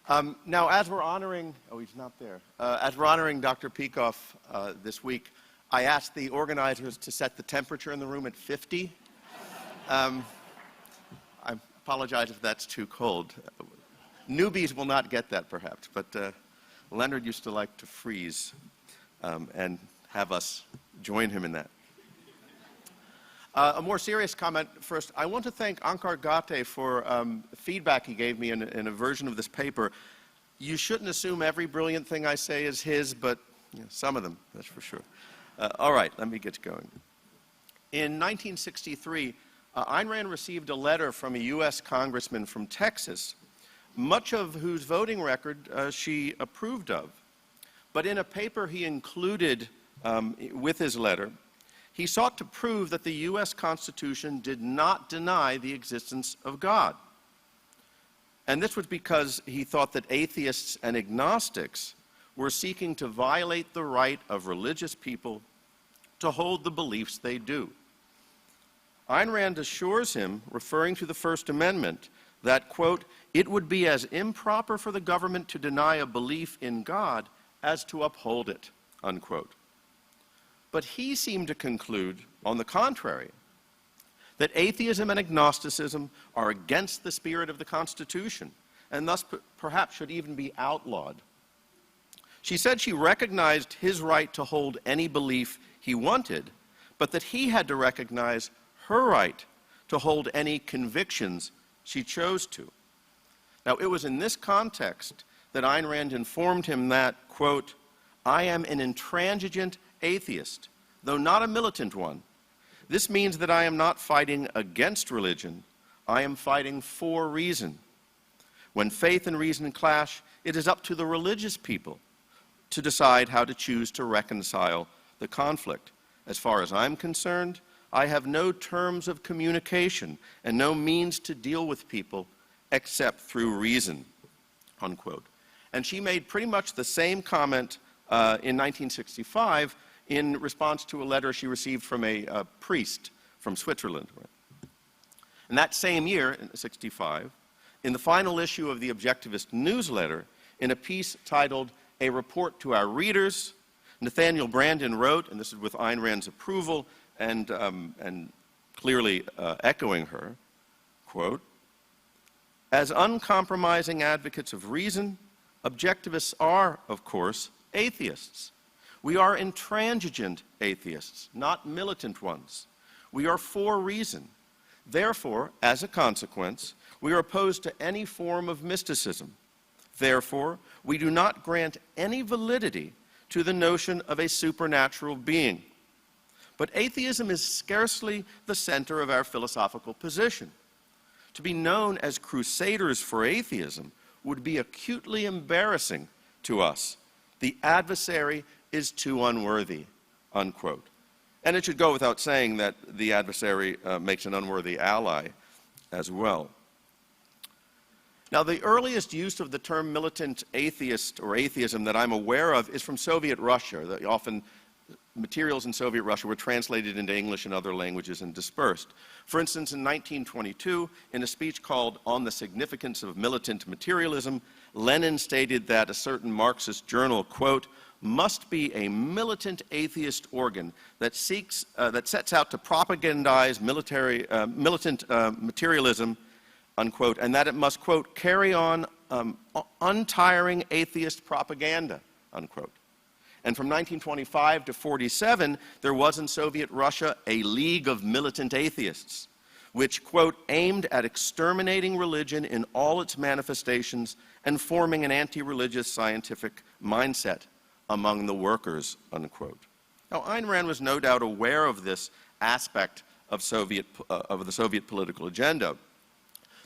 Now, as we're honoring, he's not there. As we're honoring Dr. Peikoff this week, I asked the organizers to set the temperature in the room at 50. I apologize if that's too cold. Newbies will not get that, perhaps, but Leonard used to like to freeze and have us join him in that. A more serious comment first. I want to thank Ankar Gate for feedback he gave me in a version of this paper. You shouldn't assume every brilliant thing I say is his, but some of them, that's for sure. All right, let me get going. In 1963, Ayn Rand received a letter from a U.S. congressman from Texas, much of whose voting record she approved of. But in a paper he included with his letter, he sought to prove that the U.S. Constitution did not deny the existence of God. And this was because he thought that atheists and agnostics were seeking to violate the right of religious people to hold the beliefs they do. Ayn Rand assures him, referring to the First Amendment, that, quote, it would be as improper for the government to deny a belief in God as to uphold it, unquote. But he seemed to conclude, on the contrary, that atheism and agnosticism are against the spirit of the Constitution, and thus perhaps should even be outlawed. She said she recognized his right to hold any belief he wanted, but that he had to recognize her right to hold any convictions she chose to. Now, it was in this context that Ayn Rand informed him that, quote, I am an intransigent atheist, though not a militant one. This means that I am not fighting against religion, I am fighting for reason. When faith and reason clash, it is up to the religious people to decide how to choose to reconcile the conflict. As far as I'm concerned, I have no terms of communication and no means to deal with people except through reason, unquote. And she made pretty much the same comment in 1965 in response to a letter she received from a priest from Switzerland. And that same year, in 1965, in the final issue of the Objectivist newsletter, in a piece titled A Report to Our Readers, Nathaniel Brandon wrote, and this is with Ayn Rand's approval and clearly echoing her, quote, as uncompromising advocates of reason, objectivists are, of course, atheists. We are intransigent atheists, not militant ones. We are for reason. Therefore, as a consequence, we are opposed to any form of mysticism. Therefore, we do not grant any validity to the notion of a supernatural being. But atheism is scarcely the center of our philosophical position. To be known as crusaders for atheism would be acutely embarrassing to us. The adversary is too unworthy, unquote. And it should go without saying that the adversary makes an unworthy ally as well. Now, the earliest use of the term militant atheist or atheism that I'm aware of is from Soviet Russia. Often materials in Soviet Russia were translated into English and other languages and dispersed. For instance, in 1922, in a speech called On the Significance of Militant Materialism, Lenin stated that a certain Marxist journal, quote, must be a militant atheist organ that sets out to propagandize militant materialism, unquote, and that it must, quote, carry on untiring atheist propaganda, unquote. And from 1925 to 47, there was in Soviet Russia a League of Militant Atheists, which, quote, aimed at exterminating religion in all its manifestations and forming an anti-religious scientific mindset among the workers, unquote. Now, Ayn Rand was no doubt aware of this aspect of the Soviet political agenda.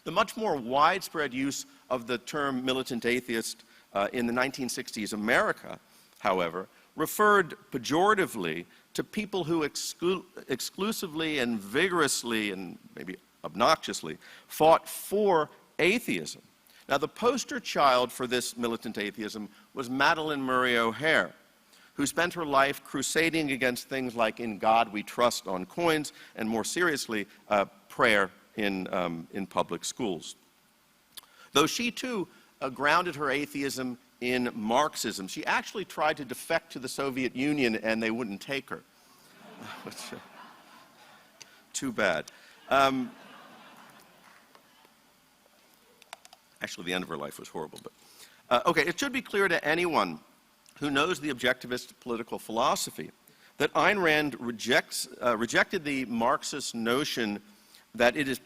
The much more widespread use of the term militant atheist in the 1960s America, however, referred pejoratively to people who exclusively and vigorously and maybe obnoxiously fought for atheism. Now, the poster child for this militant atheism was Madalyn Murray O'Hair, who spent her life crusading against things like "In God We Trust" on coins and, more seriously, prayer in public schools. Though she, too, grounded her atheism in Marxism. She actually tried to defect to the Soviet Union, and they wouldn't take her. Too bad. Actually, the end of her life was horrible. But okay, it should be clear to anyone who knows the objectivist political philosophy that Ayn Rand rejected the Marxist notion that it is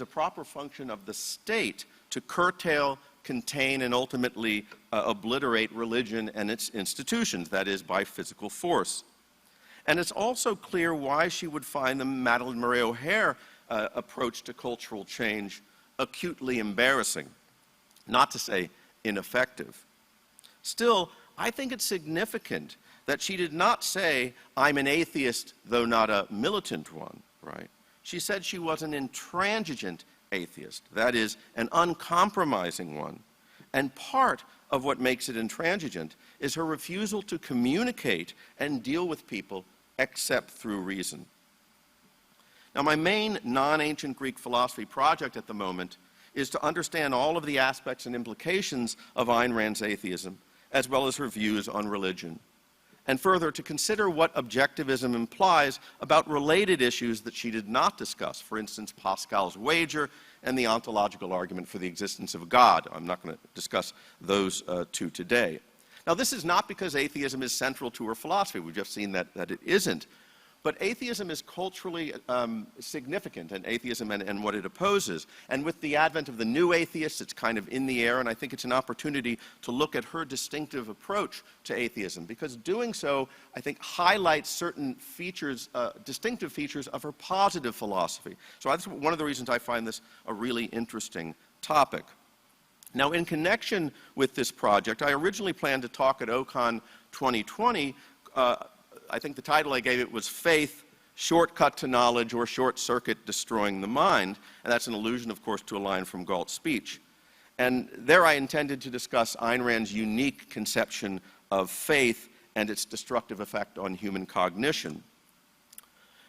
a proper function of the state to curtail, contain, and ultimately obliterate religion and its institutions, that is, by physical force. And it's also clear why she would find the Madeleine Murray O'Hair approach to cultural change acutely embarrassing, not to say ineffective. Still, I think it's significant that she did not say, I'm an atheist, though not a militant one, right? She said she was an intransigent atheist, that is, an uncompromising one. And part of what makes it intransigent is her refusal to communicate and deal with people except through reason. Now, my main non-ancient Greek philosophy project at the moment is to understand all of the aspects and implications of Ayn Rand's atheism, as well as her views on religion. And further, to consider what objectivism implies about related issues that she did not discuss, for instance, Pascal's wager and the ontological argument for the existence of God. I'm not going to discuss those two today. Now, this is not because atheism is central to her philosophy. We've just seen that it isn't. But atheism is culturally significant, and atheism and what it opposes. And with the advent of the new atheists, it's kind of in the air, and I think it's an opportunity to look at her distinctive approach to atheism, because doing so, I think, highlights certain features, distinctive features of her positive philosophy. So that's one of the reasons I find this a really interesting topic. Now, in connection with this project, I originally planned to talk at OCON 2020. I think the title I gave it was Faith, Shortcut to Knowledge or Short Circuit Destroying the Mind. And that's an allusion, of course, to a line from Galt's speech. And there I intended to discuss Ayn Rand's unique conception of faith and its destructive effect on human cognition.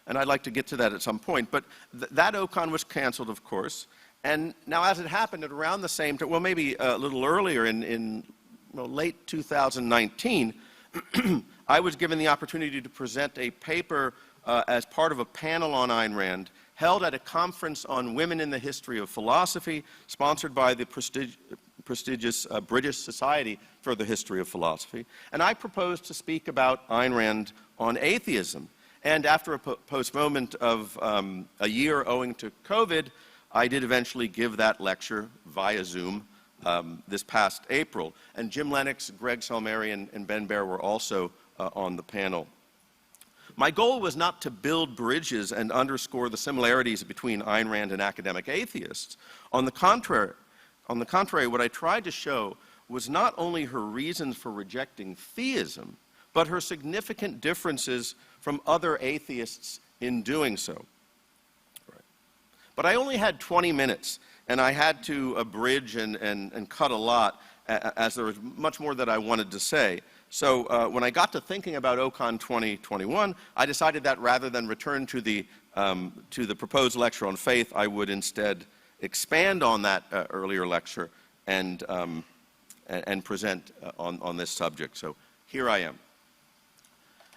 And I'd like to get to that at some point. But that OCON was canceled, of course. And now, as it happened, at around the same time, well, maybe a little earlier in late 2019, I was given the opportunity to present a paper as part of a panel on Ayn Rand held at a conference on women in the history of philosophy, sponsored by the prestigious British Society for the History of Philosophy. And I proposed to speak about Ayn Rand on atheism. And after a postponement of a year owing to COVID, I did eventually give that lecture via Zoom this past April. And Jim Lennox, Greg Salmeri, and Ben Baer were also on the panel. My goal was not to build bridges and underscore the similarities between Ayn Rand and academic atheists. On the contrary, what I tried to show was not only her reasons for rejecting theism, but her significant differences from other atheists in doing so. Right. But I only had 20 minutes, and I had to abridge and cut a lot, as there was much more that I wanted to say. So when I got to thinking about OCON 2021, I decided that rather than return to the proposed lecture on faith, I would instead expand on that earlier lecture and present on this subject. So here I am.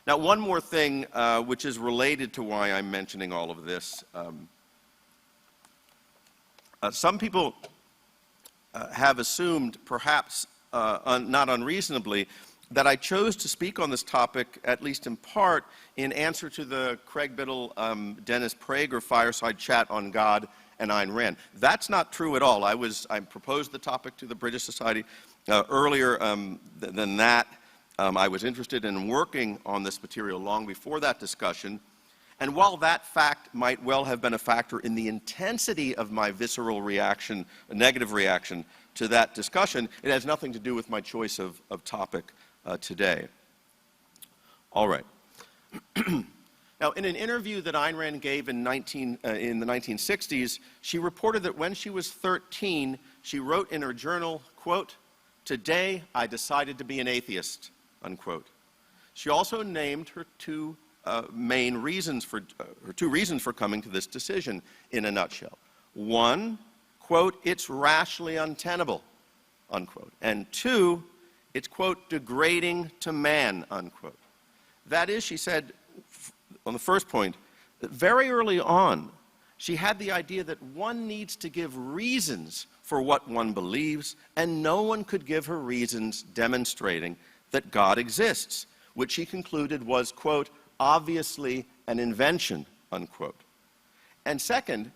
Now, one more thing which is related to why I'm mentioning all of this. Some people have assumed, perhaps not unreasonably, that I chose to speak on this topic, at least in part, in answer to the Craig Biddle, Dennis Prager fireside chat on God and Ayn Rand. That's not true at all. I proposed the topic to the British Society earlier than that. I was interested in working on this material long before that discussion. And while that fact might well have been a factor in the intensity of my visceral reaction, a negative reaction to that discussion, it has nothing to do with my choice of topic today. All right. Now, in an interview that Ayn Rand gave in the 1960s, she reported that when she was 13, she wrote in her journal, quote, "Today I decided to be an atheist," unquote. She also named her two reasons for coming to this decision in a nutshell. One, quote, "It's rationally untenable," unquote. And two, it's, quote, degrading to man, unquote. That is, she said, on the first point, that very early on, she had the idea that one needs to give reasons for what one believes, and no one could give her reasons demonstrating that God exists, which she concluded was, quote, obviously an invention, unquote. And second,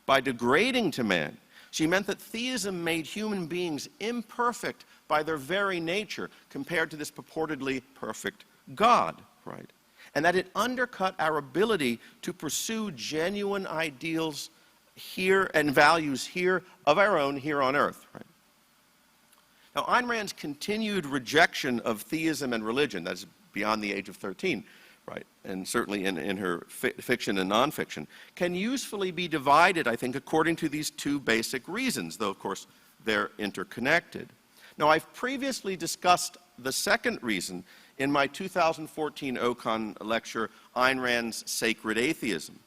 by degrading to man, she meant that theism made human beings imperfect by their very nature compared to this purportedly perfect God, right? And that it undercut our ability to pursue genuine ideals here and values here of our own here on earth, right? Now, Ayn Rand's continued rejection of theism and religion, that's beyond the age of 13, right, and certainly in her fiction and nonfiction, can usefully be divided, I think, according to these two basic reasons, though, of course, they're interconnected. Now, I've previously discussed the second reason in my 2014 OCON lecture, Ayn Rand's Sacred Atheism.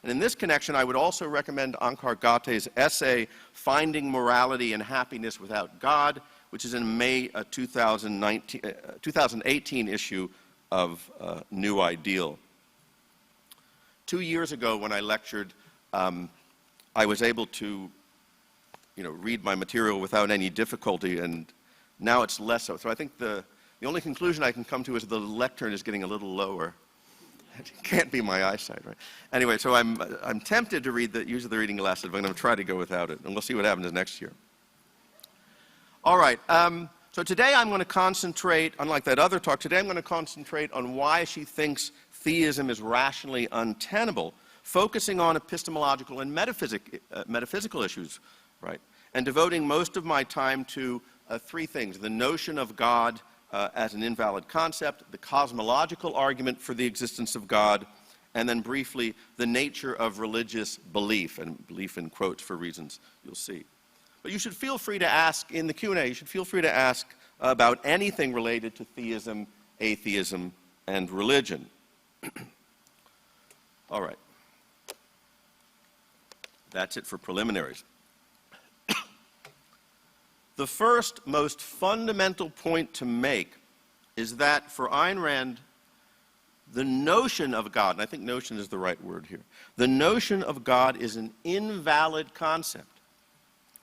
And in this connection, I would also recommend Ankar Gatte's essay, Finding Morality and Happiness Without God, which is in May 2018 issue of New Ideal. 2 years ago when I lectured, I was able to read my material without any difficulty, and now it's less so. So I think the only conclusion I can come to is the lectern is getting a little lower. It can't be my eyesight, right? Anyway, so I'm tempted to use the reading glasses, but I'm going to try to go without it, and we'll see what happens next year. All right, so today I'm going to concentrate, unlike that other talk, today I'm going to concentrate on why she thinks theism is rationally untenable, focusing on epistemological and metaphysical issues, right? And devoting most of my time to three things: the notion of God as an invalid concept, the cosmological argument for the existence of God, and then briefly, the nature of religious belief, and belief in quotes for reasons you'll see. But you should feel free to ask, in the Q&A, you should feel free to ask about anything related to theism, atheism, and religion. All right. That's it for preliminaries. The first, most fundamental point to make is that for Ayn Rand, the notion of God, and I think notion is the right word here, the notion of God is an invalid concept.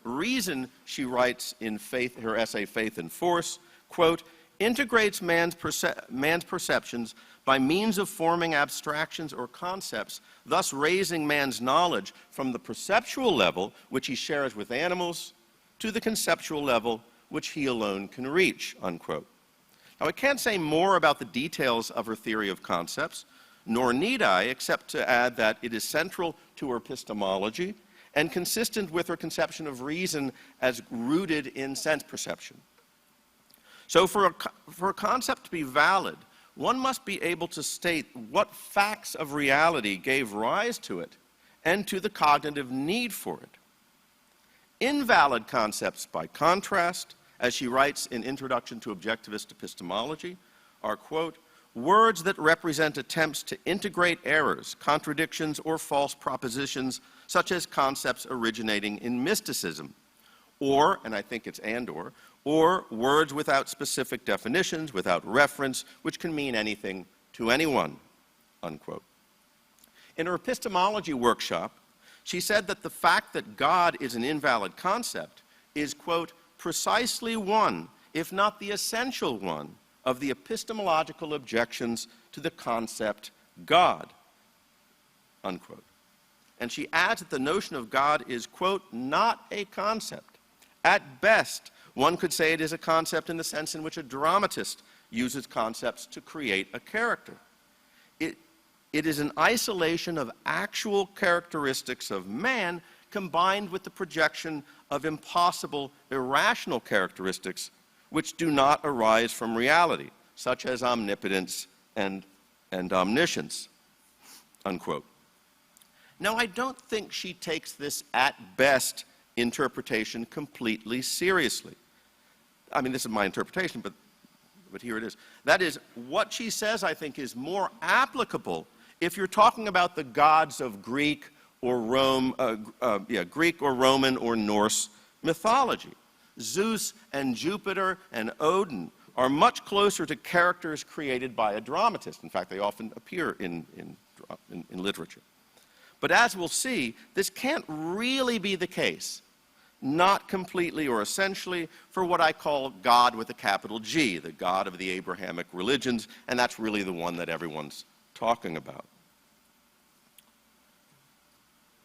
Reason, she writes in her essay Faith and Force, quote, integrates man's perceptions by means of forming abstractions or concepts, thus raising man's knowledge from the perceptual level, which he shares with animals, to the conceptual level which he alone can reach, unquote. Now, I can't say more about the details of her theory of concepts, nor need I, except to add that it is central to her epistemology and consistent with her conception of reason as rooted in sense perception. So for a concept to be valid, one must be able to state what facts of reality gave rise to it and to the cognitive need for it. Invalid concepts, by contrast, as she writes in Introduction to Objectivist Epistemology, are, quote, words that represent attempts to integrate errors, contradictions, or false propositions, such as concepts originating in mysticism, or, and I think it's and/or words without specific definitions, without reference, which can mean anything to anyone, unquote. In her epistemology workshop, she said that the fact that God is an invalid concept is, quote, precisely one, if not the essential one, of the epistemological objections to the concept God, unquote. And she adds that the notion of God is, quote, not a concept. At best, one could say it is a concept in the sense in which a dramatist uses concepts to create a character. It is an isolation of actual characteristics of man combined with the projection of impossible, irrational characteristics which do not arise from reality, such as omnipotence and omniscience, unquote. Now, I don't think she takes this at best interpretation completely seriously. I mean, this is my interpretation, but here it is. That is, what she says, I think, is more applicable if you're talking about the gods of Greek or Roman or Norse mythology. Zeus and Jupiter and Odin are much closer to characters created by a dramatist. In fact, they often appear in literature. But as we'll see, this can't really be the case, not completely or essentially, for what I call God with a capital G, the God of the Abrahamic religions, and that's really the one that everyone's talking about.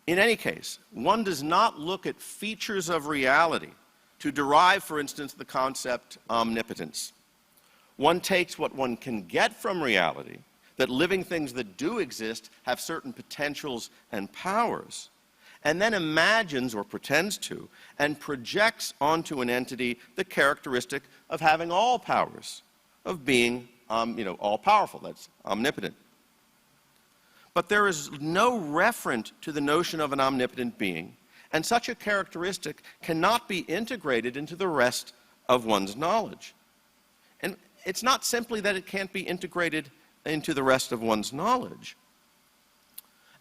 In any case, one does not look at features of reality to derive, for instance, the concept omnipotence. One takes what one can get from reality, that living things that do exist have certain potentials and powers, and then imagines or pretends to and projects onto an entity the characteristic of having all powers, of being all-powerful, that's omnipotent. But there is no referent to the notion of an omnipotent being, and such a characteristic cannot be integrated into the rest of one's knowledge. And it's not simply that it can't be integrated into the rest of one's knowledge.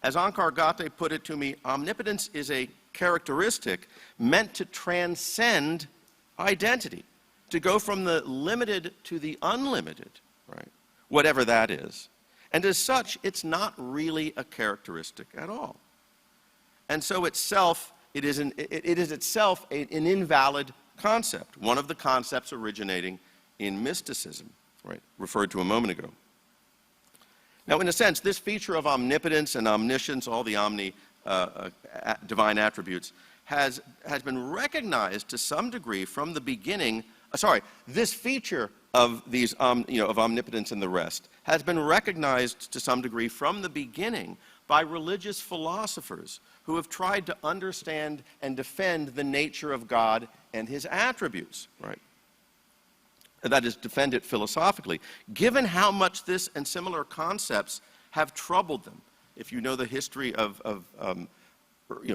As Ankar Gate put it to me, omnipotence is a characteristic meant to transcend identity, to go from the limited to the unlimited, right? Whatever that is. And as such, it's not really a characteristic at all. And so it is itself an invalid concept, one of the concepts originating in mysticism, right, referred to a moment ago. Now, in a sense, this feature of omnipotence and omniscience, all the divine attributes, has been recognized to some degree from the beginning. This feature of these, of omnipotence and the rest has been recognized to some degree from the beginning by religious philosophers who have tried to understand and defend the nature of God and his attributes, right? That is, defend it philosophically, given how much this and similar concepts have troubled them. If you know the history of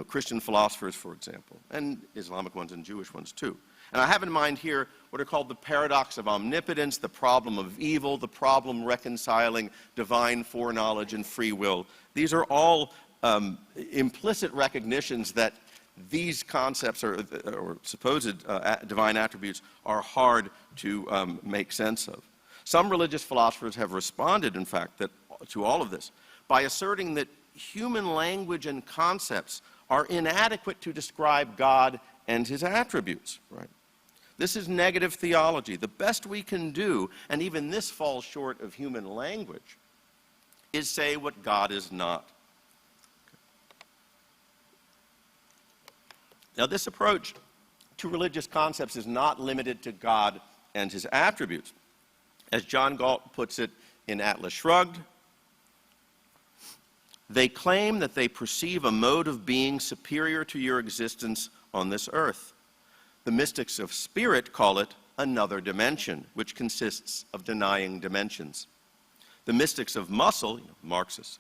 Christian philosophers, for example, and Islamic ones and Jewish ones too. And I have in mind here what are called the paradox of omnipotence, the problem of evil, the problem reconciling divine foreknowledge and free will. These are all implicit recognitions that these concepts or supposed divine attributes are hard to make sense of. Some religious philosophers have responded, in fact, to all of this by asserting that human language and concepts are inadequate to describe God and his attributes, right? This is negative theology. The best we can do, and even this falls short of human language, is say what God is not. Now, this approach to religious concepts is not limited to God and his attributes. As John Galt puts it in Atlas Shrugged, they claim that they perceive a mode of being superior to your existence on this earth. The mystics of spirit call it another dimension, which consists of denying dimensions. The mystics of muscle, Marxists,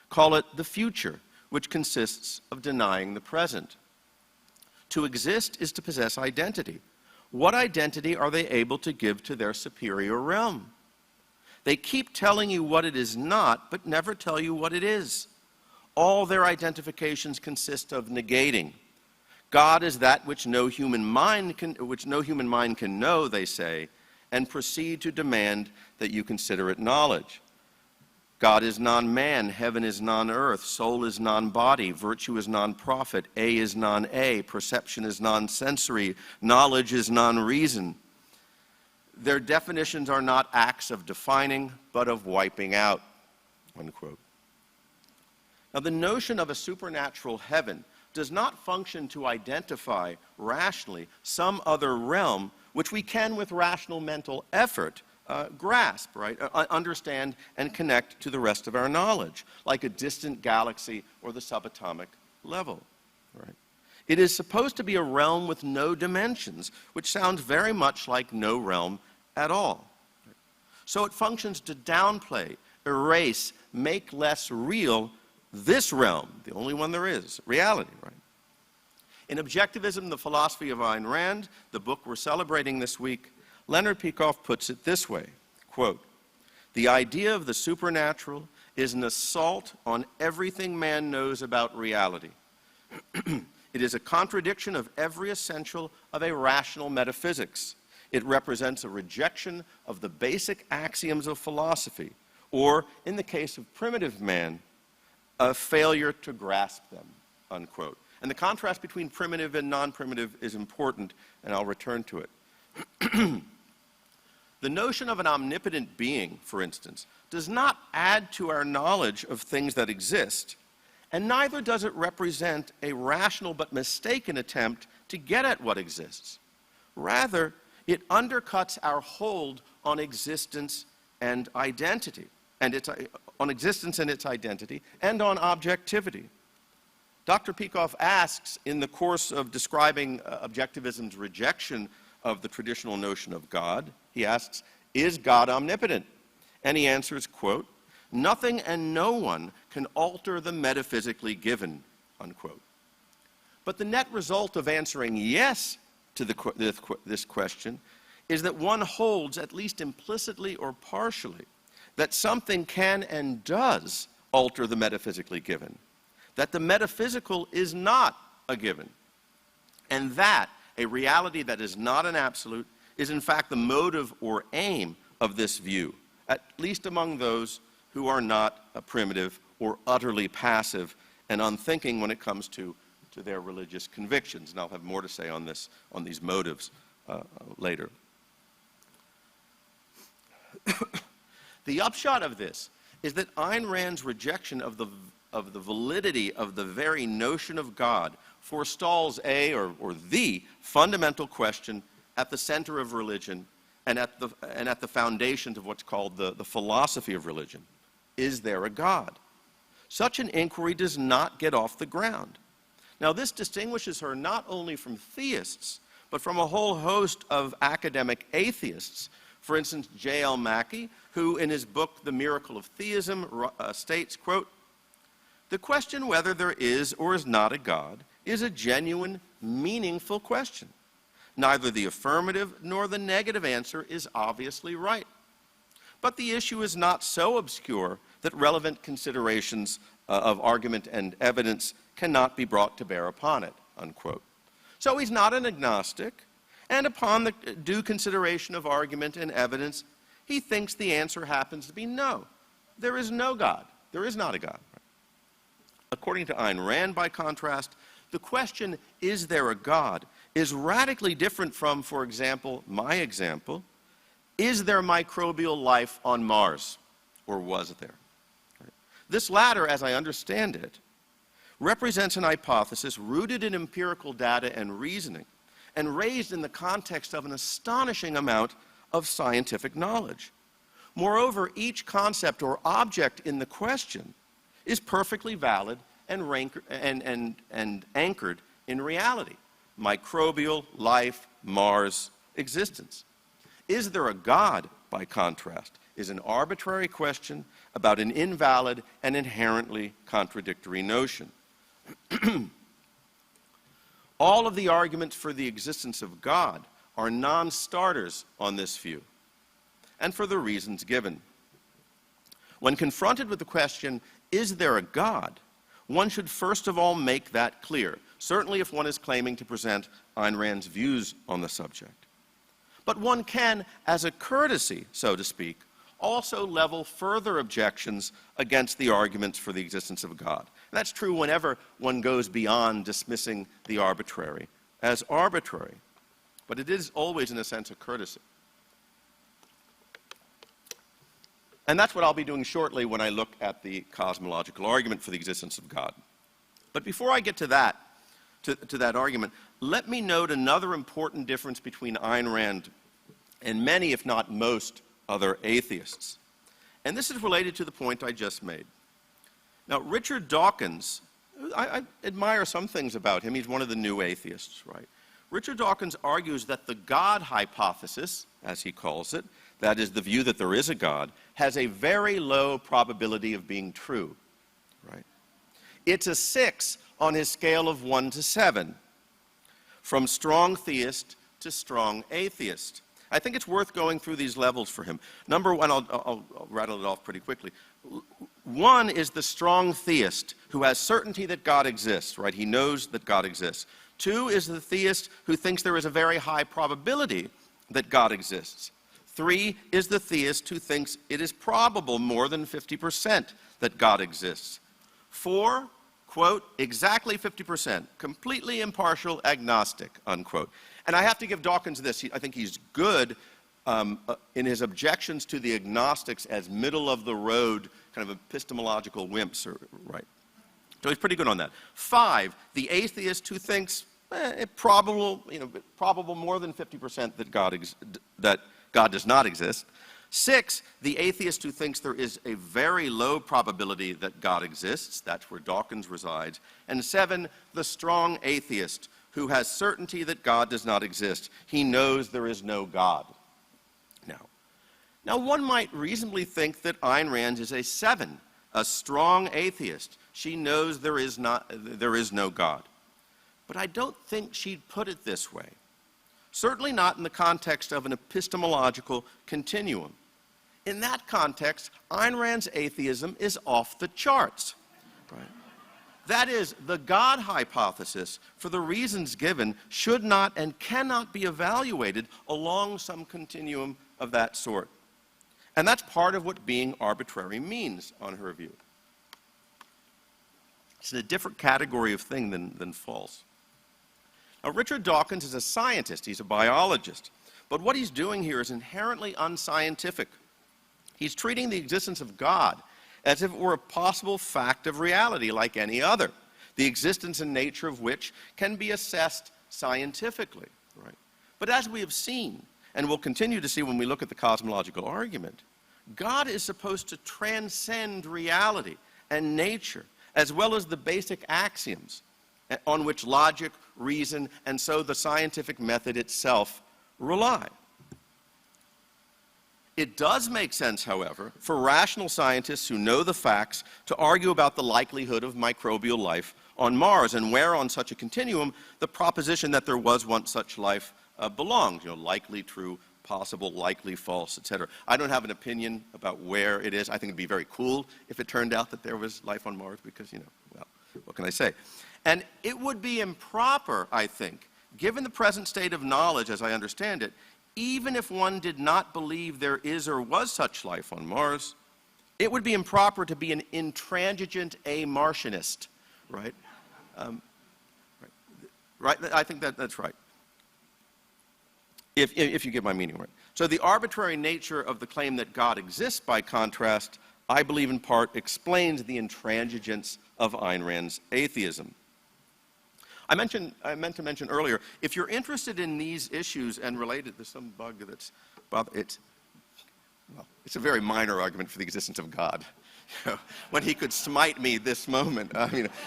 call it the future, which consists of denying the present. To exist is to possess identity. What identity are they able to give to their superior realm? They keep telling you what it is not, but never tell you what it is. All their identifications consist of negating. God is that which no human mind can know, they say, and proceed to demand that you consider it knowledge. God is non-man, heaven is non-earth, soul is non-body, virtue is non-profit, A is non-A, perception is non-sensory, knowledge is non-reason. Their definitions are not acts of defining, but of wiping out, unquote. Now, the notion of a supernatural heaven does not function to identify rationally some other realm which we can, with rational mental effort, grasp, right? Understand and connect to the rest of our knowledge, like a distant galaxy or the subatomic level, right? It is supposed to be a realm with no dimensions, which sounds very much like no realm at all. So it functions to downplay, erase, make less real this realm, the only one there is, reality, right? In Objectivism, the Philosophy of Ayn Rand, the book we're celebrating this week, Leonard Peikoff puts it this way, quote, "The idea of the supernatural is an assault on everything man knows about reality. It is a contradiction of every essential of a rational metaphysics. It represents a rejection of the basic axioms of philosophy, or, in the case of primitive man, a failure to grasp them, unquote. And the contrast between primitive and non-primitive is important, and I'll return to it. The notion of an omnipotent being, for instance, does not add to our knowledge of things that exist, and neither does it represent a rational but mistaken attempt to get at what exists. Rather, it undercuts our hold on existence and identity, and its identity, and on objectivity. Dr. Peikoff asks, in the course of describing objectivism's rejection of the traditional notion of God, he asks, is God omnipotent? And he answers, quote, nothing and no one can alter the metaphysically given, unquote. But the net result of answering yes to this question is that one holds, at least implicitly or partially, that something can and does alter the metaphysically given, that the metaphysical is not a given, and that a reality that is not an absolute is in fact the motive or aim of this view, at least among those who are not primitive or utterly passive and unthinking when it comes to their religious convictions. And I'll have more to say on these motives later. The upshot of this is that Ayn Rand's rejection of the validity of the very notion of God forestalls or the fundamental question at the center of religion and at the foundations of what's called the philosophy of religion. Is there a God? Such an inquiry does not get off the ground. Now, this distinguishes her not only from theists, but from a whole host of academic atheists. For instance, J.L. Mackie, who in his book, The Miracle of Theism, states, quote, the question whether there is or is not a God is a genuine, meaningful question. Neither the affirmative nor the negative answer is obviously right. But the issue is not so obscure that relevant considerations of argument and evidence cannot be brought to bear upon it, unquote. So he's not an agnostic, and upon the due consideration of argument and evidence, he thinks the answer happens to be no. There is no God. There is not a God. According to Ayn Rand, by contrast, the question, is there a God, is radically different from, for example, my example, is there microbial life on Mars, or was there? This latter, as I understand it, represents an hypothesis rooted in empirical data and reasoning, and raised in the context of an astonishing amount of scientific knowledge. Moreover, each concept or object in the question is perfectly valid and anchored in reality. Microbial, life, Mars, existence. Is there a God, by contrast, is an arbitrary question about an invalid and inherently contradictory notion. All of the arguments for the existence of God are non-starters on this view, and for the reasons given. When confronted with the question, is there a God, one should first of all make that clear, certainly if one is claiming to present Ayn Rand's views on the subject. But one can, as a courtesy, so to speak, also level further objections against the arguments for the existence of God. And that's true whenever one goes beyond dismissing the arbitrary as arbitrary. But it is always, in a sense, a courtesy. And that's what I'll be doing shortly when I look at the cosmological argument for the existence of God. But before I get to that, to that argument, let me note another important difference between Ayn Rand and many, if not most, other atheists. And this is related to the point I just made. Now, Richard Dawkins, I admire some things about him. He's one of the new atheists, right? Richard Dawkins argues that the God hypothesis, as he calls it, that is the view that there is a God, has a very low probability of being true, right? It's a 6 on his scale of 1 to 7, from strong theist to strong atheist. I think it's worth going through these levels for him. Number one, I'll rattle it off pretty quickly. One is the strong theist who has certainty that God exists, right? He knows that God exists. Two is the theist who thinks there is a very high probability that God exists. Three is the theist who thinks it is probable, more than 50%, that God exists. Four, quote, exactly 50%, completely impartial, agnostic, unquote. And I have to give Dawkins this. I think he's good in his objections to the agnostics as middle-of-the-road kind of epistemological wimps, right? So he's pretty good on that. Five, the atheist who thinks probable more than 50% that God does not exist. Six, the atheist who thinks there is a very low probability that God exists. That's where Dawkins resides. And seven, the strong atheist who has certainty that God does not exist. He knows there is no God. Now one might reasonably think that Ayn Rand is a 7, a strong atheist. She knows there is no God. But I don't think she'd put it this way. Certainly not in the context of an epistemological continuum. In that context, Ayn Rand's atheism is off the charts. Right? That is, the God hypothesis, for the reasons given, should not and cannot be evaluated along some continuum of that sort. And that's part of what being arbitrary means, on her view. It's a different category of thing than false. Now, Richard Dawkins is a scientist. He's a biologist. But what he's doing here is inherently unscientific. He's treating the existence of God as if it were a possible fact of reality like any other, the existence and nature of which can be assessed scientifically. Right? But as we have seen, and we'll continue to see when we look at the cosmological argument, God is supposed to transcend reality and nature, as well as the basic axioms on which logic, reason, and so the scientific method itself rely. It does make sense, however, for rational scientists who know the facts to argue about the likelihood of microbial life on Mars, and where on such a continuum the proposition that there was once such life belongs, likely true, possible, likely false, etc. I don't have an opinion about where it is. I think it'd be very cool if it turned out that there was life on Mars because, well, what can I say? And it would be improper, I think, given the present state of knowledge as I understand it, even if one did not believe there is or was such life on Mars, it would be improper to be an intransigent a-Martianist, right? Right? I think that's right. If you get my meaning right. So the arbitrary nature of the claim that God exists, by contrast, I believe in part explains the intransigence of Ayn Rand's atheism. I meant to mention earlier, if you're interested in these issues and related, there's some bug that's, it's a very minor argument for the existence of God. When he could smite me this moment,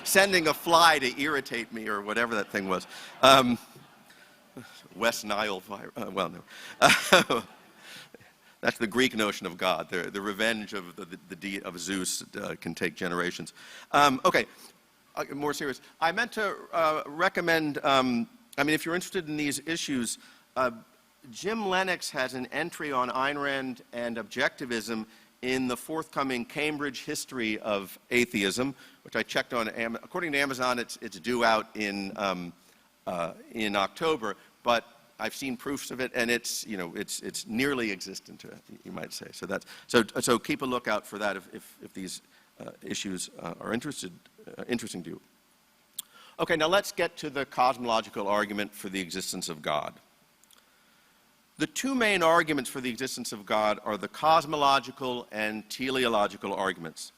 sending a fly to irritate me or whatever that thing was. West Nile virus, well, no. That's the Greek notion of God. The revenge of of Zeus can take generations. Okay. More serious. I meant to recommend, if you're interested in these issues, Jim Lennox has an entry on Ayn Rand and objectivism in the forthcoming Cambridge History of Atheism, which I checked on. According to Amazon, it's due out in October, but I've seen proofs of it, and it's nearly existent, you might say. So keep a lookout for that if these issues are interesting to you. Okay, now let's get to the cosmological argument for the existence of God. The two main arguments for the existence of God are the cosmological and teleological arguments.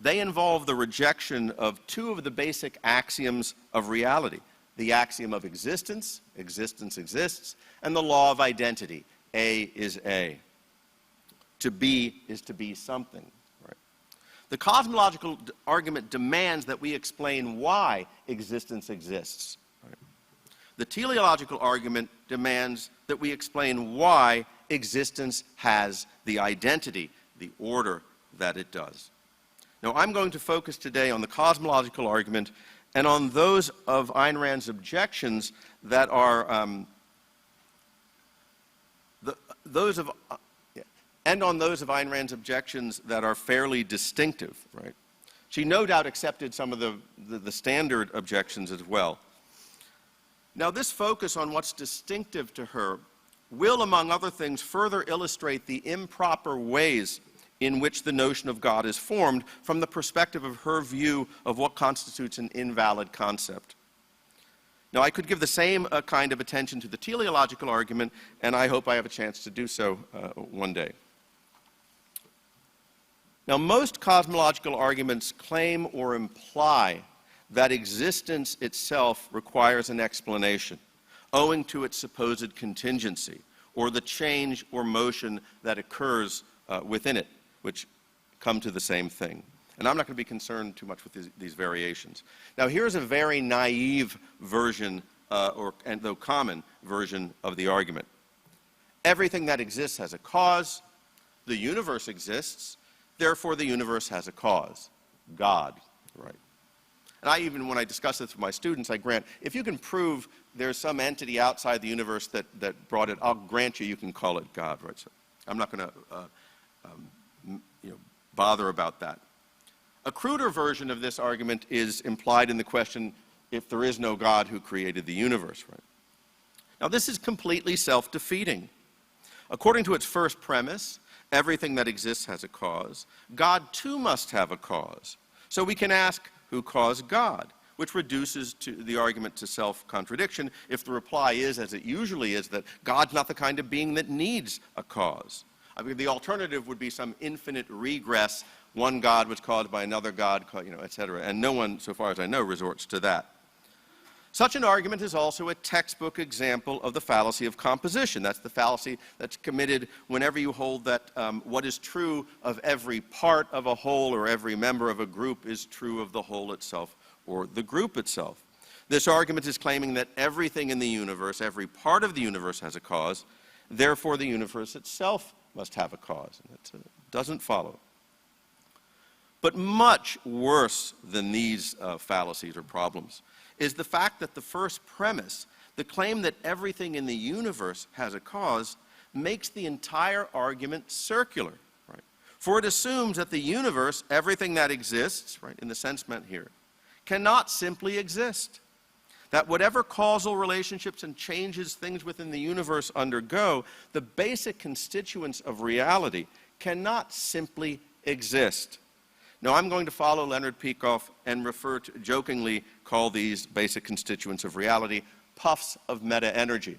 They involve the rejection of two of the basic axioms of reality: the axiom of existence, existence exists, and the law of identity, A is A. To be is to be something. The cosmological argument demands that we explain why existence exists. Right? The teleological argument demands that we explain why existence has the identity, the order that it does. Now, I'm going to focus today on the cosmological argument and on those of Ayn Rand's objections that are and on those of Ayn Rand's objections that are fairly distinctive, right? She no doubt accepted some of the standard objections as well. Now, this focus on what's distinctive to her will, among other things, further illustrate the improper ways in which the notion of God is formed from the perspective of her view of what constitutes an invalid concept. Now, I could give the same kind of attention to the teleological argument, and I hope I have a chance to do so one day. Now, most cosmological arguments claim or imply that existence itself requires an explanation, owing to its supposed contingency, or the change or motion that occurs within it, which come to the same thing. And I'm not going to be concerned too much with these variations. Now, here's a very naive version, and though common version, of the argument. Everything that exists has a cause. The universe exists. Therefore, the universe has a cause. God, right? And I even, when I discuss this with my students, I grant, if you can prove there's some entity outside the universe that brought it, I'll grant you can call it God, right? So I'm not going to bother about that. A cruder version of this argument is implied in the question, if there is no God, who created the universe, right? Now, this is completely self-defeating. According to its first premise, everything that exists has a cause. God, too, must have a cause. So we can ask, who caused God? Which reduces the argument to self-contradiction if the reply is, as it usually is, that God's not the kind of being that needs a cause. I mean, the alternative would be some infinite regress. One God was caused by another God, et cetera. And no one, so far as I know, resorts to that. Such an argument is also a textbook example of the fallacy of composition. That's the fallacy that's committed whenever you hold that what is true of every part of a whole or every member of a group is true of the whole itself or the group itself. This argument is claiming that everything in the universe, every part of the universe has a cause, therefore the universe itself must have a cause. And it doesn't follow. But much worse than these fallacies or problems is the fact that the first premise, the claim that everything in the universe has a cause, makes the entire argument circular, right? For it assumes that the universe, everything that exists, right, in the sense meant here, cannot simply exist. That whatever causal relationships and changes things within the universe undergo, the basic constituents of reality cannot simply exist. Now, I'm going to follow Leonard Peikoff and jokingly call these basic constituents of reality puffs of meta-energy.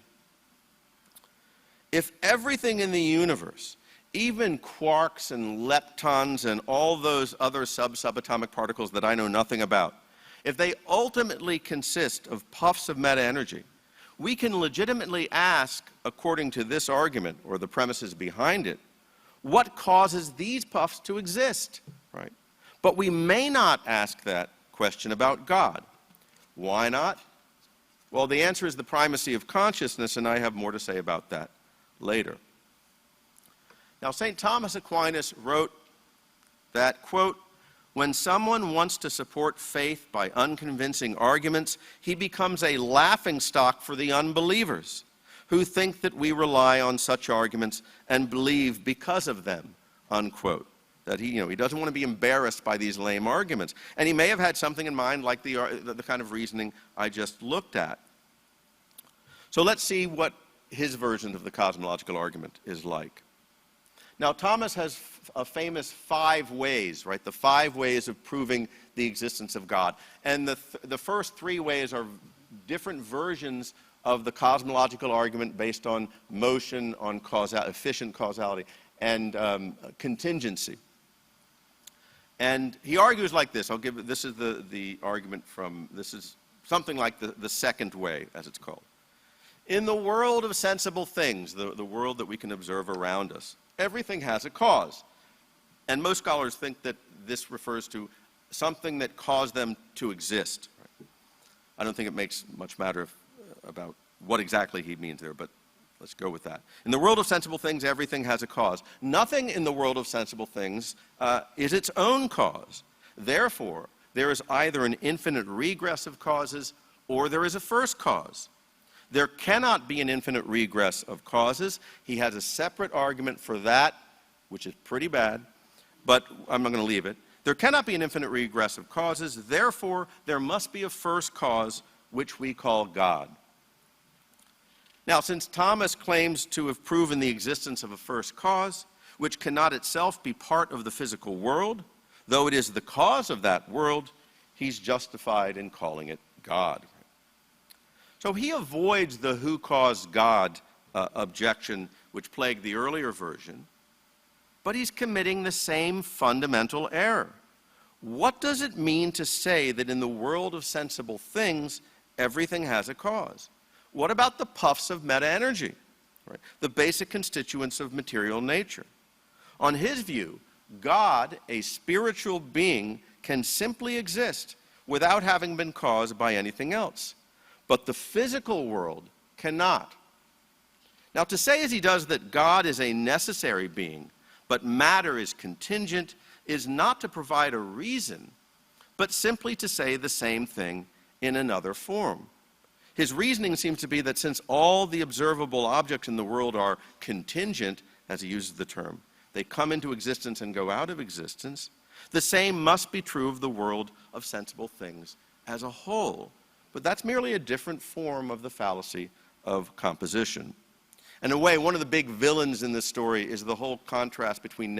If everything in the universe, even quarks and leptons and all those other subatomic particles that I know nothing about, if they ultimately consist of puffs of meta-energy, we can legitimately ask, according to this argument or the premises behind it, what causes these puffs to exist, right? But we may not ask that question about God. Why not? Well, the answer is the primacy of consciousness, and I have more to say about that later. Now, St. Thomas Aquinas wrote that, quote, when someone wants to support faith by unconvincing arguments, he becomes a laughingstock for the unbelievers who think that we rely on such arguments and believe because of them, unquote. That he doesn't want to be embarrassed by these lame arguments. And he may have had something in mind like the kind of reasoning I just looked at. So let's see what his version of the cosmological argument is like. Now, Thomas has a famous 5 ways, right? The 5 ways of proving the existence of God. And the first 3 ways are different versions of the cosmological argument based on motion, on efficient causality, and contingency. And he argues like this. This is the argument this is something like the second way, as it's called. In the world of sensible things, the world that we can observe around us, everything has a cause. And most scholars think that this refers to something that caused them to exist. Right? I don't think it makes much matter about what exactly he means there, but let's go with that. In the world of sensible things, everything has a cause. Nothing in the world of sensible things is its own cause. Therefore, there is either an infinite regress of causes or there is a first cause. There cannot be an infinite regress of causes. He has a separate argument for that which is pretty bad, but I'm not going to leave it. There cannot be an infinite regress of causes. Therefore, there must be a first cause, which we call God. Now, since Thomas claims to have proven the existence of a first cause, which cannot itself be part of the physical world, though it is the cause of that world, he's justified in calling it God. So he avoids the who caused God objection which plagued the earlier version, but he's committing the same fundamental error. What does it mean to say that in the world of sensible things, everything has a cause? What about the puffs of meta-energy, right? The basic constituents of material nature? On his view, God, a spiritual being, can simply exist without having been caused by anything else. But the physical world cannot. Now, to say as he does that God is a necessary being, but matter is contingent, is not to provide a reason, but simply to say the same thing in another form. His reasoning seems to be that since all the observable objects in the world are contingent, as he uses the term, they come into existence and go out of existence, the same must be true of the world of sensible things as a whole. But that's merely a different form of the fallacy of composition. In a way, one of the big villains in this story is the whole contrast between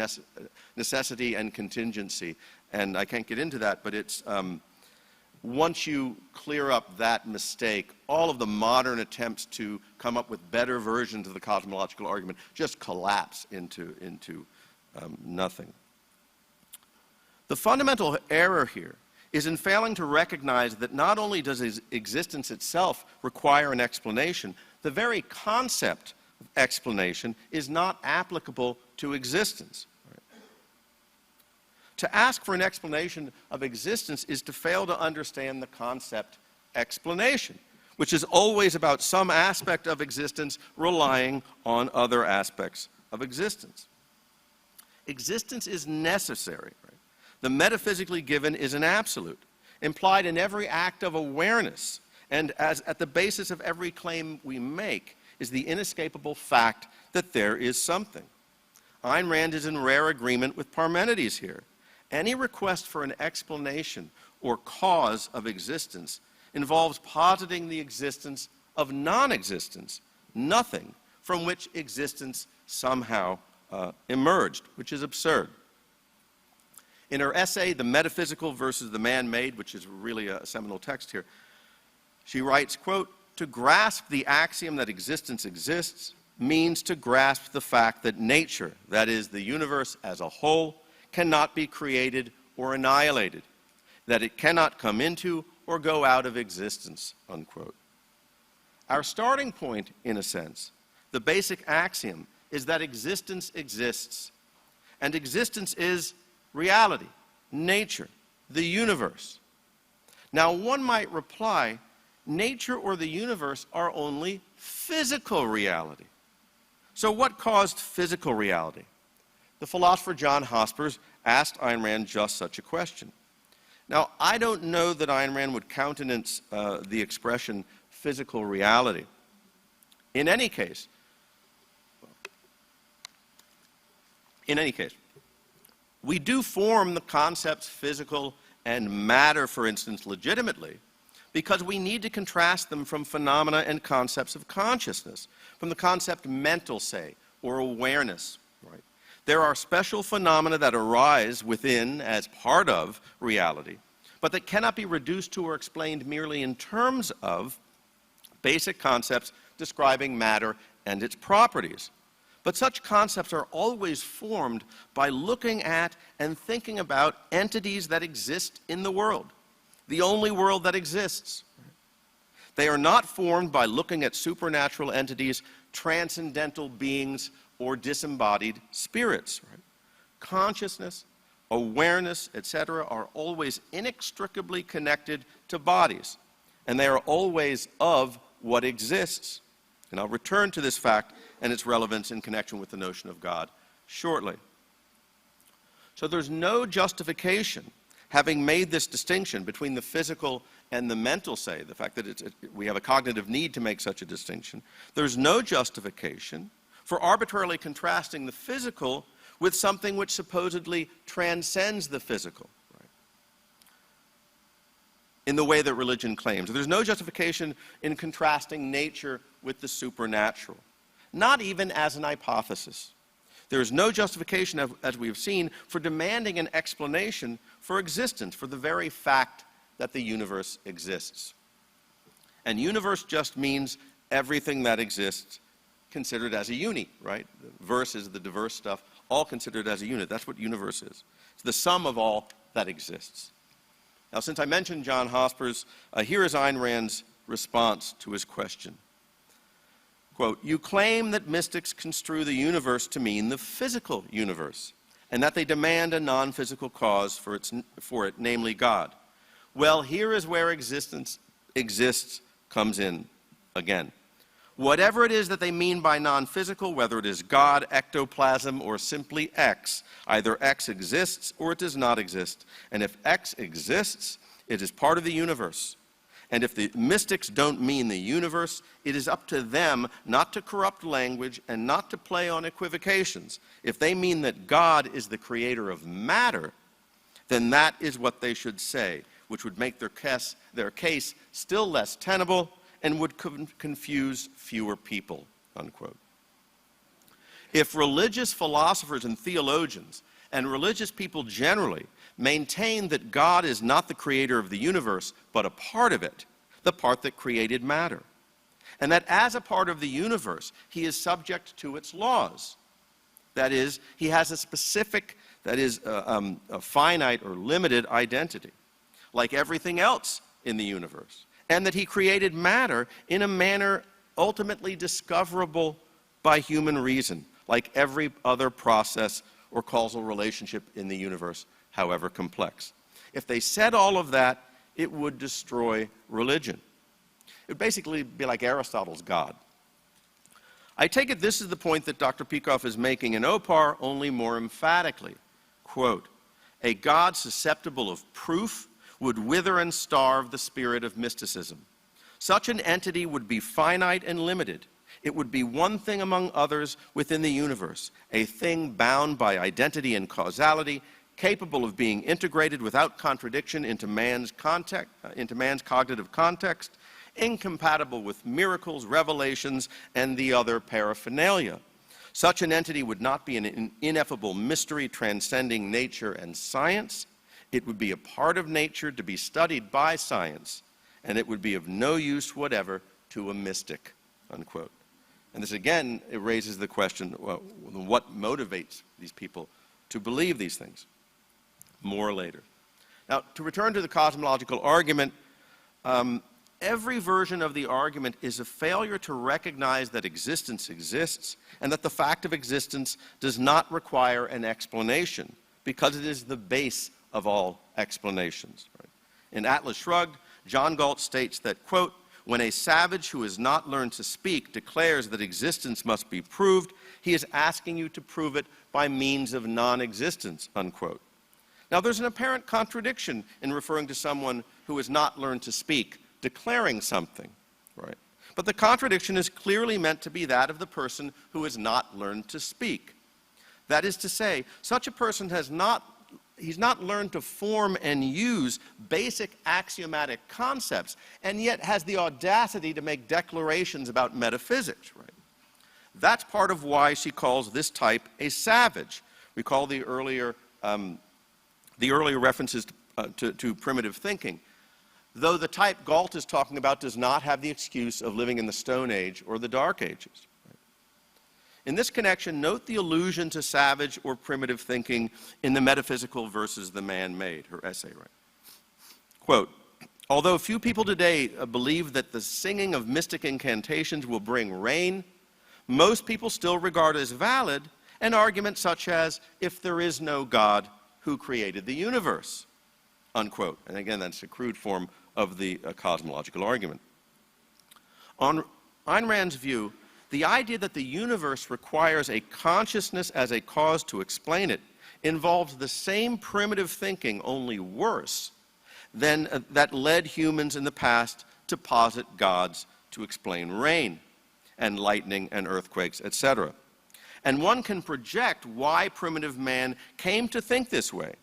necessity and contingency. And I can't get into that, but it's once you clear up that mistake, all of the modern attempts to come up with better versions of the cosmological argument just collapse into nothing. The fundamental error here is in failing to recognize that not only does existence itself require an explanation, the very concept of explanation is not applicable to existence. To ask for an explanation of existence is to fail to understand the concept explanation, which is always about some aspect of existence relying on other aspects of existence. Existence is necessary. Right? The metaphysically given is an absolute, implied in every act of awareness, and as at the basis of every claim we make is the inescapable fact that there is something. Ayn Rand is in rare agreement with Parmenides here. Any request for an explanation or cause of existence involves positing the existence of non-existence, nothing from which existence somehow emerged, which is absurd. In her essay, The Metaphysical versus the Man-Made, which is really a seminal text here, she writes, quote, "To grasp the axiom that existence exists means to grasp the fact that nature, that is, the universe as a whole, cannot be created or annihilated, that it cannot come into or go out of existence," unquote. Our starting point, in a sense, the basic axiom, is that existence exists. And existence is reality, nature, the universe. Now, one might reply, nature or the universe are only physical reality. So what caused physical reality? The philosopher John Hospers asked Ayn Rand just such a question. Now, I don't know that Ayn Rand would countenance the expression physical reality. In any case, we do form the concepts physical and matter, for instance, legitimately, because we need to contrast them from phenomena and concepts of consciousness, from the concept mental, say, or awareness. Right? There are special phenomena that arise within as part of reality, but that cannot be reduced to or explained merely in terms of basic concepts describing matter and its properties. But such concepts are always formed by looking at and thinking about entities that exist in the world, the only world that exists. They are not formed by looking at supernatural entities, transcendental beings, or disembodied spirits. Right? Consciousness, awareness, etc., are always inextricably connected to bodies, and they are always of what exists. And I'll return to this fact and its relevance in connection with the notion of God shortly. So there's no justification, having made this distinction between the physical and the mental, say, the fact that we have a cognitive need to make such a distinction, there's no justification for arbitrarily contrasting the physical with something which supposedly transcends the physical, right, in the way that religion claims. There's no justification in contrasting nature with the supernatural, not even as an hypothesis. There is no justification, as we have seen, for demanding an explanation for existence, for the very fact that the universe exists. And universe just means everything that exists considered as a uni, right? The verses, the diverse stuff, all considered as a unit. That's what universe is. It's the sum of all that exists. Now, since I mentioned John Hospers, here is Ayn Rand's response to his question. Quote, "You claim that mystics construe the universe to mean the physical universe, and that they demand a non-physical cause for it, namely God. Well, here is where existence comes in again. Whatever it is that they mean by non-physical, whether it is God, ectoplasm, or simply X, either X exists or it does not exist. And if X exists, it is part of the universe. And if the mystics don't mean the universe, it is up to them not to corrupt language and not to play on equivocations. If they mean that God is the creator of matter, then that is what they should say, which would make their case still less tenable and would confuse fewer people," unquote. If religious philosophers and theologians, and religious people generally, maintain that God is not the creator of the universe, but a part of it, the part that created matter, and that as a part of the universe, he is subject to its laws. That is, he has a specific, that is, a finite or limited identity, like everything else in the universe, and that he created matter in a manner ultimately discoverable by human reason, like every other process or causal relationship in the universe, however complex. If they said all of that, it would destroy religion. It would basically be like Aristotle's God. I take it this is the point that Dr. Peikoff is making in OPAR, only more emphatically. Quote, "A God susceptible of proof would wither and starve the spirit of mysticism. Such an entity would be finite and limited. It would be one thing among others within the universe, a thing bound by identity and causality, capable of being integrated without contradiction into man's cognitive context, incompatible with miracles, revelations, and the other paraphernalia. Such an entity would not be an ineffable mystery transcending nature and science. It would be a part of nature to be studied by science, and it would be of no use whatever to a mystic," unquote. And this again, it raises the question, well, what motivates these people to believe these things? More later. Now, to return to the cosmological argument, every version of the argument is a failure to recognize that existence exists and that the fact of existence does not require an explanation because it is the base of all explanations. Right? In Atlas Shrugged, John Galt states that, quote, "When a savage who has not learned to speak declares that existence must be proved, he is asking you to prove it by means of non-existence," unquote. Now, there's an apparent contradiction in referring to someone who has not learned to speak, declaring something, right? But the contradiction is clearly meant to be that of the person who has not learned to speak. That is to say, such a person he's not learned to form and use basic axiomatic concepts, and yet has the audacity to make declarations about metaphysics, right? That's part of why she calls this type a savage. Recall the earlier references to primitive thinking. Though the type Galt is talking about does not have the excuse of living in the Stone Age or the Dark Ages. In this connection, note the allusion to savage or primitive thinking in the metaphysical versus the man-made, her essay, right? Quote, "Although few people today believe that the singing of mystic incantations will bring rain, most people still regard as valid an argument such as, if there is no God, who created the universe?" Unquote. And again, that's a crude form of the cosmological argument. On Ayn Rand's view, the idea that the universe requires a consciousness as a cause to explain it involves the same primitive thinking, only worse, than that led humans in the past to posit gods to explain rain and lightning and earthquakes, etc. and one can project why primitive man came to think this way.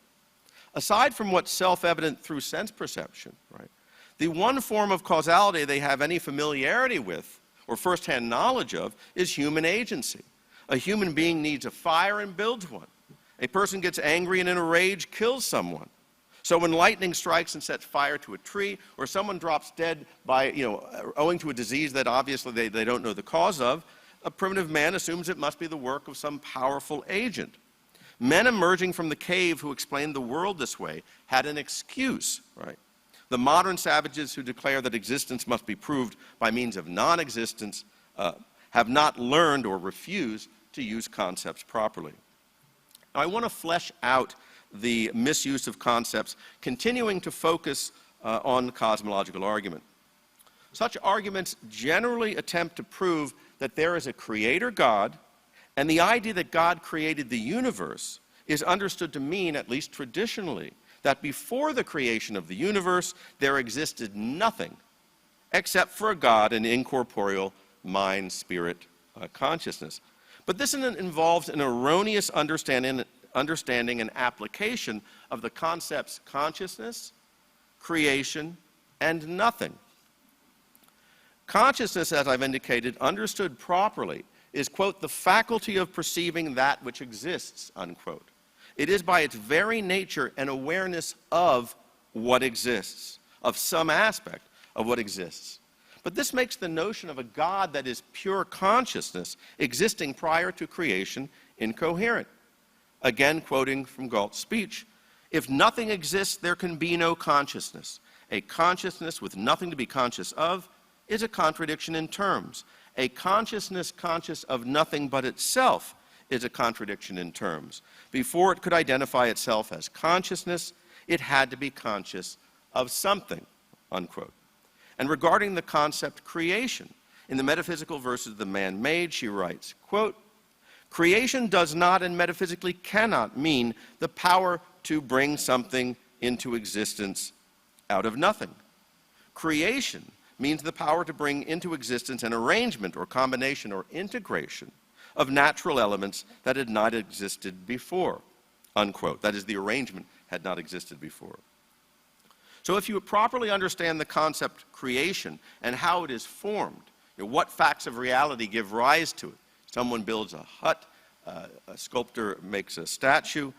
Aside from what's self-evident through sense perception, right, the one form of causality they have any familiarity with or first-hand knowledge of is human agency. A human being needs a fire and builds one. A person gets angry and in a rage kills someone. So when lightning strikes and sets fire to a tree, or someone drops dead by, owing to a disease that obviously they don't know the cause of, a primitive man assumes it must be the work of some powerful agent. Men emerging from the cave who explained the world this way had an excuse, right? The modern savages who declare that existence must be proved by means of non-existence have not learned or refused to use concepts properly. Now, I want to flesh out the misuse of concepts, continuing to focus on the cosmological argument. Such arguments generally attempt to prove that there is a creator God, and the idea that God created the universe is understood to mean, at least traditionally, that before the creation of the universe, there existed nothing except for a God, an incorporeal mind, spirit, consciousness. But this involves an erroneous understanding and application of the concepts consciousness, creation, and nothing. Consciousness, as I've indicated, understood properly, is, quote, the faculty of perceiving that which exists, unquote. It is by its very nature an awareness of what exists, of some aspect of what exists. But this makes the notion of a God that is pure consciousness existing prior to creation incoherent. Again, quoting from Galt's speech, if nothing exists, there can be no consciousness. A consciousness with nothing to be conscious of is a contradiction in terms. A consciousness conscious of nothing but itself is a contradiction in terms. Before it could identify itself as consciousness, it had to be conscious of something, unquote. And regarding the concept creation, in the Metaphysical versus the Man-Made, she writes, quote, creation does not and metaphysically cannot mean the power to bring something into existence out of nothing. Creation means the power to bring into existence an arrangement or combination or integration of natural elements that had not existed before, unquote. That is, the arrangement had not existed before. So if you properly understand the concept creation and how it is formed, what facts of reality give rise to it, someone builds a hut, a sculptor makes a statue,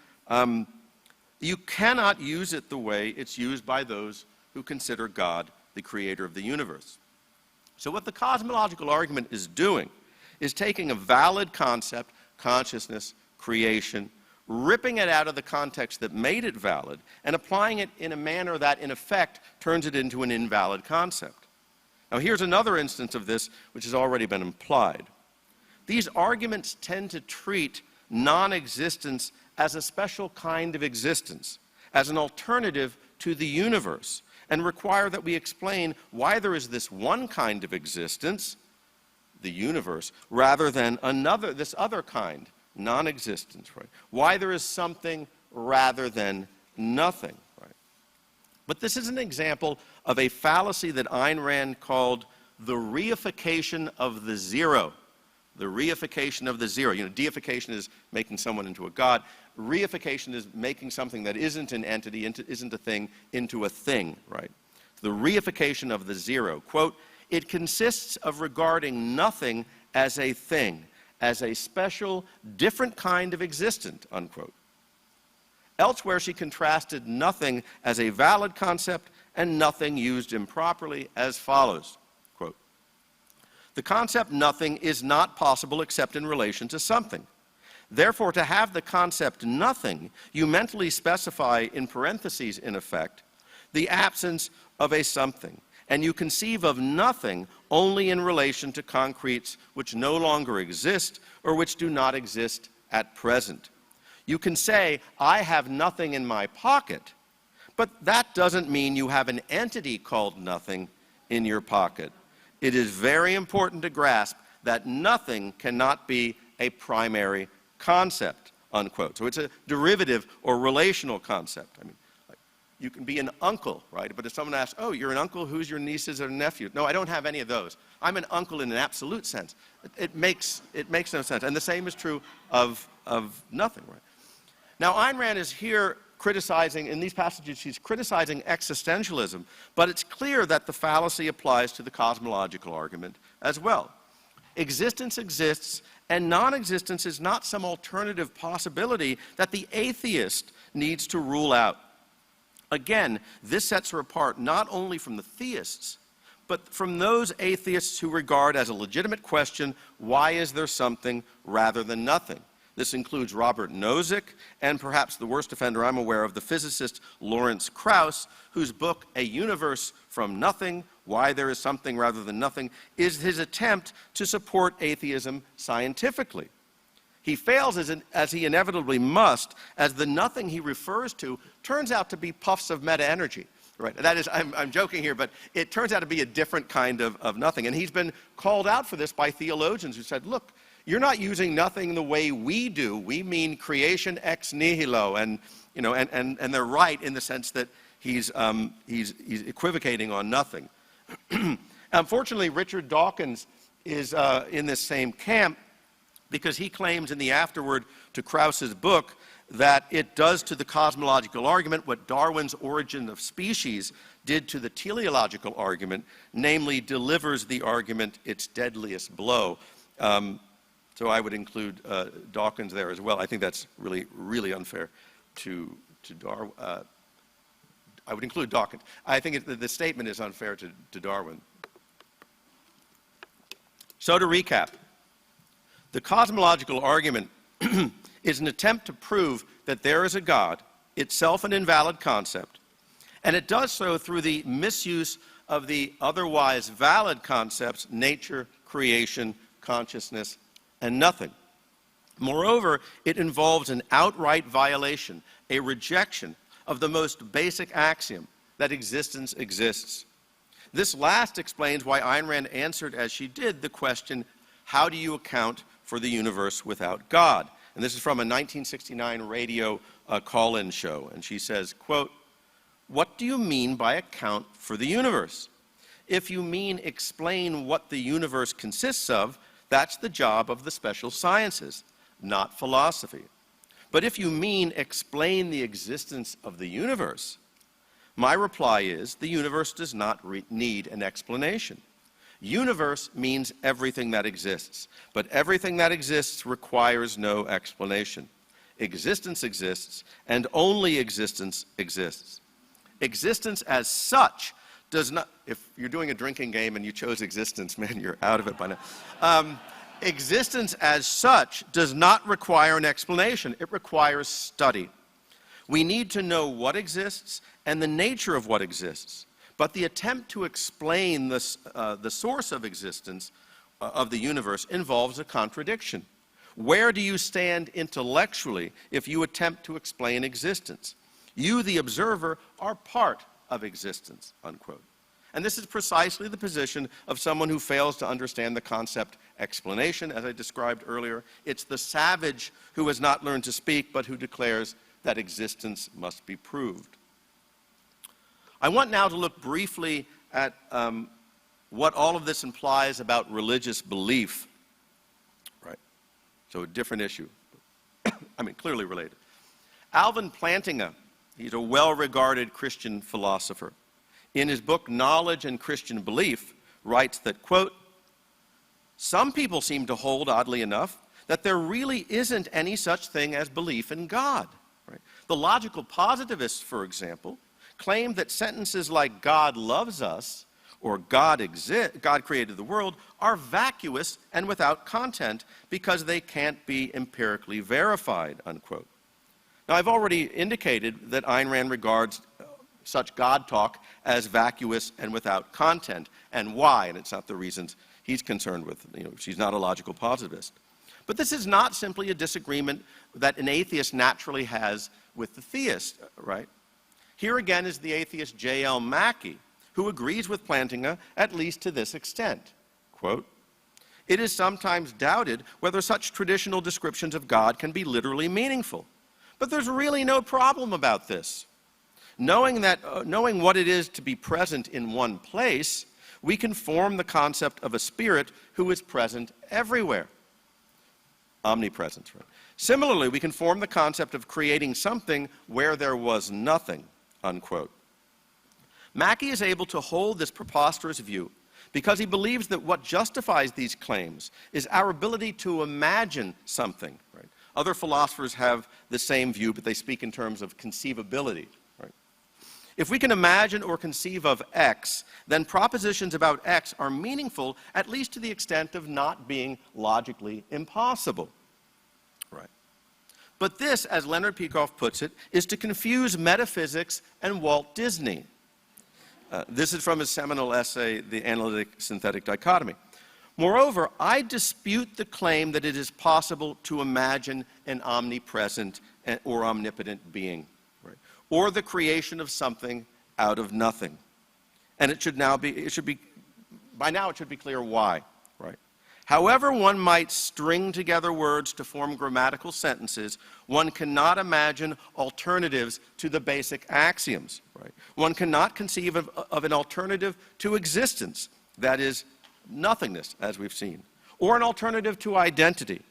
you cannot use it the way it's used by those who consider God the creator of the universe. So what the cosmological argument is doing is taking a valid concept, consciousness, creation, ripping it out of the context that made it valid, and applying it in a manner that, in effect, turns it into an invalid concept. Now, here's another instance of this which has already been implied. These arguments tend to treat non-existence as a special kind of existence, as an alternative to the universe, and require that we explain why there is this one kind of existence, the universe, rather than this other kind, non-existence, right? Why there is something rather than nothing, right? But this is an example of a fallacy that Ayn Rand called the reification of the zero. The reification of the zero. Deification is making someone into a god. Reification is making something that isn't an entity, isn't a thing, into a thing, right? The reification of the zero. Quote, it consists of regarding nothing as a thing, as a special, different kind of existent, unquote. Elsewhere, she contrasted nothing as a valid concept and nothing used improperly as follows, quote, the concept nothing is not possible except in relation to something. Therefore, to have the concept nothing, you mentally specify in parentheses, in effect, the absence of a something, and you conceive of nothing only in relation to concretes which no longer exist or which do not exist at present. You can say, I have nothing in my pocket, but that doesn't mean you have an entity called nothing in your pocket. It is very important to grasp that nothing cannot be a primary concept, unquote. So it's a derivative or relational concept. You can be an uncle, right? But if someone asks, oh, you're an uncle, who's your nieces or nephew? No, I don't have any of those. I'm an uncle in an absolute sense. It makes no sense. And the same is true of nothing, right? Now, Ayn Rand is here criticizing, in these passages, she's criticizing existentialism, but it's clear that the fallacy applies to the cosmological argument as well. Existence exists, and non-existence is not some alternative possibility that the atheist needs to rule out. Again, this sets her apart not only from the theists, but from those atheists who regard as a legitimate question, why is there something rather than nothing? This includes Robert Nozick, and perhaps the worst offender I'm aware of, the physicist Lawrence Krauss, whose book, A Universe from Nothing, Why There Is Something Rather Than Nothing, is his attempt to support atheism scientifically. He fails, as he inevitably must, as the nothing he refers to turns out to be puffs of meta-energy. Right? That is, I'm joking here, but it turns out to be a different kind of nothing. And he's been called out for this by theologians who said, look, you're not using nothing the way we do. We mean creation ex nihilo, and they're right in the sense that he's equivocating on nothing. Unfortunately, Richard Dawkins is in this same camp because he claims in the afterword to Krauss's book that it does to the cosmological argument what Darwin's Origin of Species did to the teleological argument, namely delivers the argument its deadliest blow. So I would include Dawkins there as well. I think that's really, really unfair to Darwin. I would include Dawkins. I think the statement is unfair to Darwin. So to recap, the cosmological argument is an attempt to prove that there is a God, itself an invalid concept, and it does so through the misuse of the otherwise valid concepts, nature, creation, consciousness, and nothing. Moreover, it involves an outright violation, a rejection of the most basic axiom that existence exists. This last explains why Ayn Rand answered as she did the question, how do you account for the universe without God? And this is from a 1969 radio call-in show. And she says, quote, what do you mean by account for the universe? If you mean explain what the universe consists of, that's the job of the special sciences, not philosophy. But if you mean explain the existence of the universe, my reply is the universe does not need an explanation. Universe means everything that exists, but everything that exists requires no explanation. Existence exists, and only existence exists. Existence as such does not, if you're doing a drinking game and you chose existence, man, you're out of it by now. Existence as such does not require an explanation. It requires study. We need to know what exists and the nature of what exists. But the attempt to explain the source of existence of the universe involves a contradiction. Where do you stand intellectually if you attempt to explain existence? You, the observer, are part of existence, unquote. And this is precisely the position of someone who fails to understand the concept explanation, as I described earlier. It's the savage who has not learned to speak, but who declares that existence must be proved. I want now to look briefly at what all of this implies about religious belief. Right? So a different issue. I mean, clearly related. Alvin Plantinga, he's a well-regarded Christian philosopher. In his book, Knowledge and Christian Belief, writes that, quote, some people seem to hold, oddly enough, that there really isn't any such thing as belief in God. Right? The logical positivists, for example, claim that sentences like God loves us or God created the world are vacuous and without content because they can't be empirically verified, unquote. Now, I've already indicated that Ayn Rand regards such God talk as vacuous and without content, and why, and it's not the reasons he's concerned with. She's not a logical positivist. But this is not simply a disagreement that an atheist naturally has with the theist, right? Here again is the atheist J.L. Mackie, who agrees with Plantinga at least to this extent. Quote, it is sometimes doubted whether such traditional descriptions of God can be literally meaningful. But there's really no problem about this. Knowing what it is to be present in one place, we can form the concept of a spirit who is present everywhere. Omnipresence, right? Similarly, we can form the concept of creating something where there was nothing, unquote. Mackey is able to hold this preposterous view because he believes that what justifies these claims is our ability to imagine something, right? Other philosophers have the same view, but they speak in terms of conceivability, right? If we can imagine or conceive of X, then propositions about X are meaningful, at least to the extent of not being logically impossible, right? But this, as Leonard Peikoff puts it, is to confuse metaphysics and Walt Disney. This is from his seminal essay, The Analytic-Synthetic Dichotomy. Moreover, I dispute the claim that it is possible to imagine an omnipresent or omnipotent being, right? Or the creation of something out of nothing. And by now it should be clear why, right? However one might string together words to form grammatical sentences, one cannot imagine alternatives to the basic axioms, right? One cannot conceive of an alternative to existence, that is, nothingness, as we've seen, or an alternative to identity,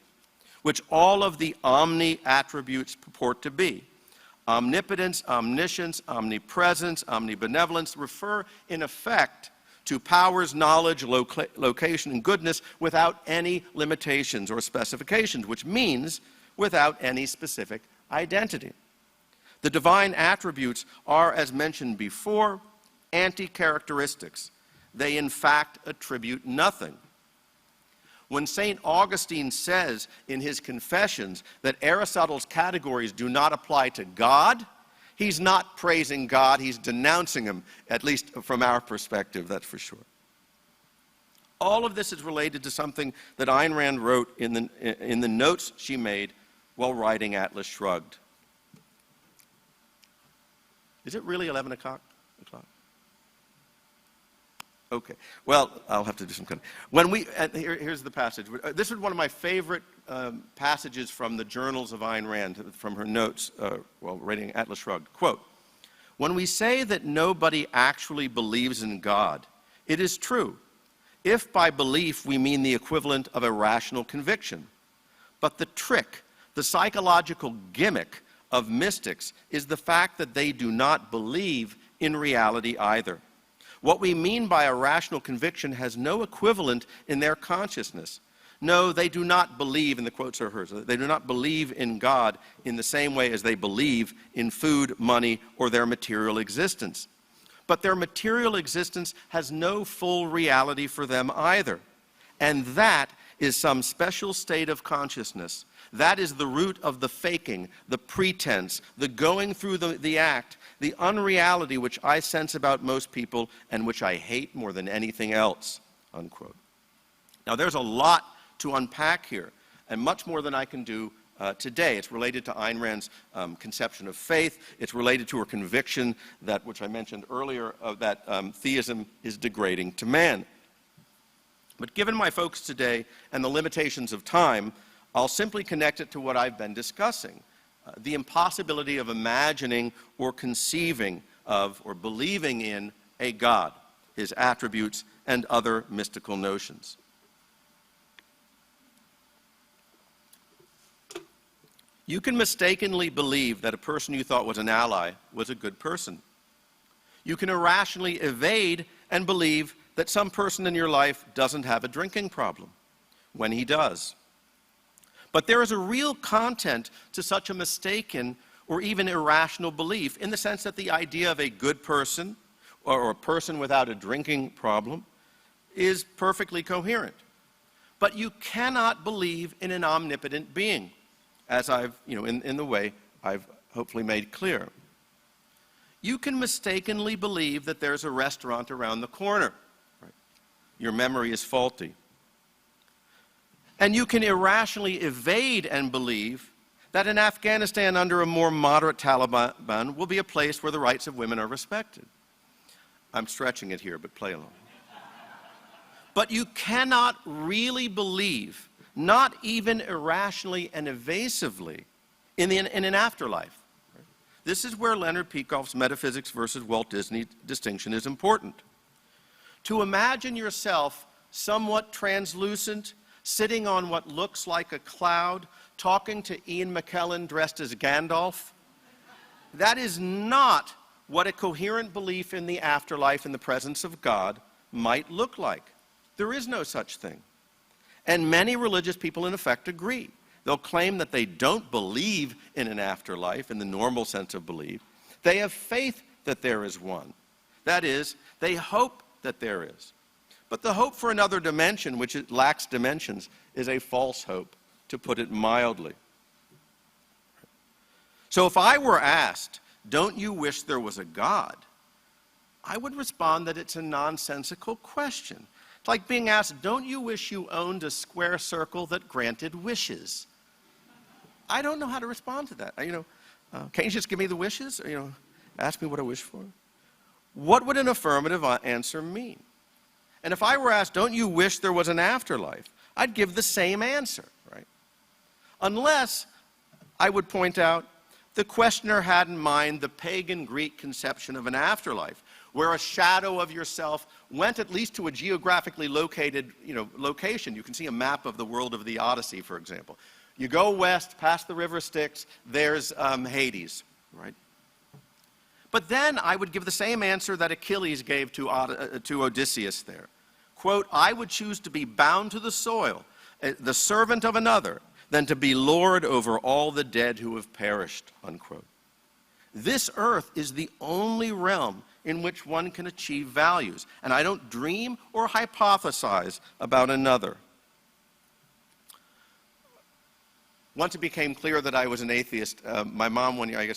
which all of the omni attributes purport to be. Omnipotence, omniscience, omnipresence, omnibenevolence refer, in effect, to powers, knowledge, location, and goodness without any limitations or specifications, which means without any specific identity. The divine attributes are, as mentioned before, anti-characteristics. They, in fact, attribute nothing. When St. Augustine says in his Confessions that Aristotle's categories do not apply to God, he's not praising God, he's denouncing him, at least from our perspective, that's for sure. All of this is related to something that Ayn Rand wrote in the notes she made while writing Atlas Shrugged. Is it really 11 o'clock? Okay. Well, I'll have to do some cutting. Here's the passage. This is one of my favorite passages from the journals of Ayn Rand, from her notes while writing Atlas Shrugged. Quote, "When we say that nobody actually believes in God, it is true, if by belief we mean the equivalent of a rational conviction. But the trick, the psychological gimmick of mystics is the fact that they do not believe in reality either. What we mean by a rational conviction has no equivalent in their consciousness. No, they do not believe," and the quotes are hers, "they do not believe in God in the same way as they believe in food, money, or their material existence. But their material existence has no full reality for them either. And that is some special state of consciousness. That is the root of the faking, the pretense, the going through the act, the unreality which I sense about most people and which I hate more than anything else," unquote. Now, there's a lot to unpack here, and much more than I can do today. It's related to Ayn Rand's conception of faith. It's related to her conviction that, which I mentioned earlier, that theism is degrading to man. But given my focus today and the limitations of time, I'll simply connect it to what I've been discussing, the impossibility of imagining or conceiving of or believing in a God, his attributes, and other mystical notions. You can mistakenly believe that a person you thought was an ally was a good person. You can irrationally evade and believe that some person in your life doesn't have a drinking problem, when he does. But there is a real content to such a mistaken or even irrational belief, in the sense that the idea of a good person or a person without a drinking problem is perfectly coherent. But you cannot believe in an omnipotent being, as I've, in the way I've hopefully made clear. You can mistakenly believe that there's a restaurant around the corner. Right? Your memory is faulty. And you can irrationally evade and believe that in Afghanistan under a more moderate Taliban will be a place where the rights of women are respected. I'm stretching it here, but play along. But you cannot really believe, not even irrationally and evasively, in an afterlife. Right? This is where Leonard Peikoff's metaphysics versus Walt Disney distinction is important. To imagine yourself somewhat translucent, sitting on what looks like a cloud, talking to Ian McKellen dressed as Gandalf, that is not what a coherent belief in the afterlife in the presence of God might look like. There is no such thing. And many religious people, in effect, agree. They'll claim that they don't believe in an afterlife in the normal sense of belief. They have faith that there is one. That is, they hope that there is. But the hope for another dimension, which it lacks dimensions, is a false hope, to put it mildly. So if I were asked, don't you wish there was a God? I would respond that it's a nonsensical question. It's like being asked, don't you wish you owned a square circle that granted wishes? I don't know how to respond to that. Can't you just give me the wishes? Or, ask me what I wish for? What would an affirmative answer mean? And if I were asked, don't you wish there was an afterlife? I'd give the same answer, right? Unless I would point out the questioner had in mind the pagan Greek conception of an afterlife, where a shadow of yourself went at least to a geographically located, location. You can see a map of the world of the Odyssey, for example. You go west, past the river Styx, there's Hades, right? But then I would give the same answer that Achilles gave to Odysseus there. Quote, I would choose to be bound to the soil, the servant of another, than to be lord over all the dead who have perished, unquote. This earth is the only realm in which one can achieve values, and I don't dream or hypothesize about another. Once it became clear that I was an atheist, my mom one year,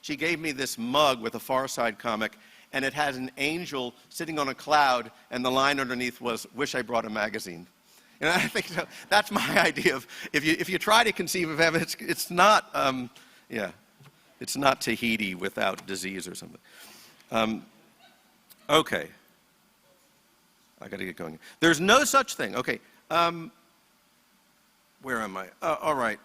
she gave me this mug with a Far Side comic, and it has an angel sitting on a cloud, and the line underneath was, wish I brought a magazine. And I think that's my idea of, if you try to conceive of heaven, it's not, it's not Tahiti without disease or something. Okay. I got to get going. There's no such thing. Okay. Where am I? All right.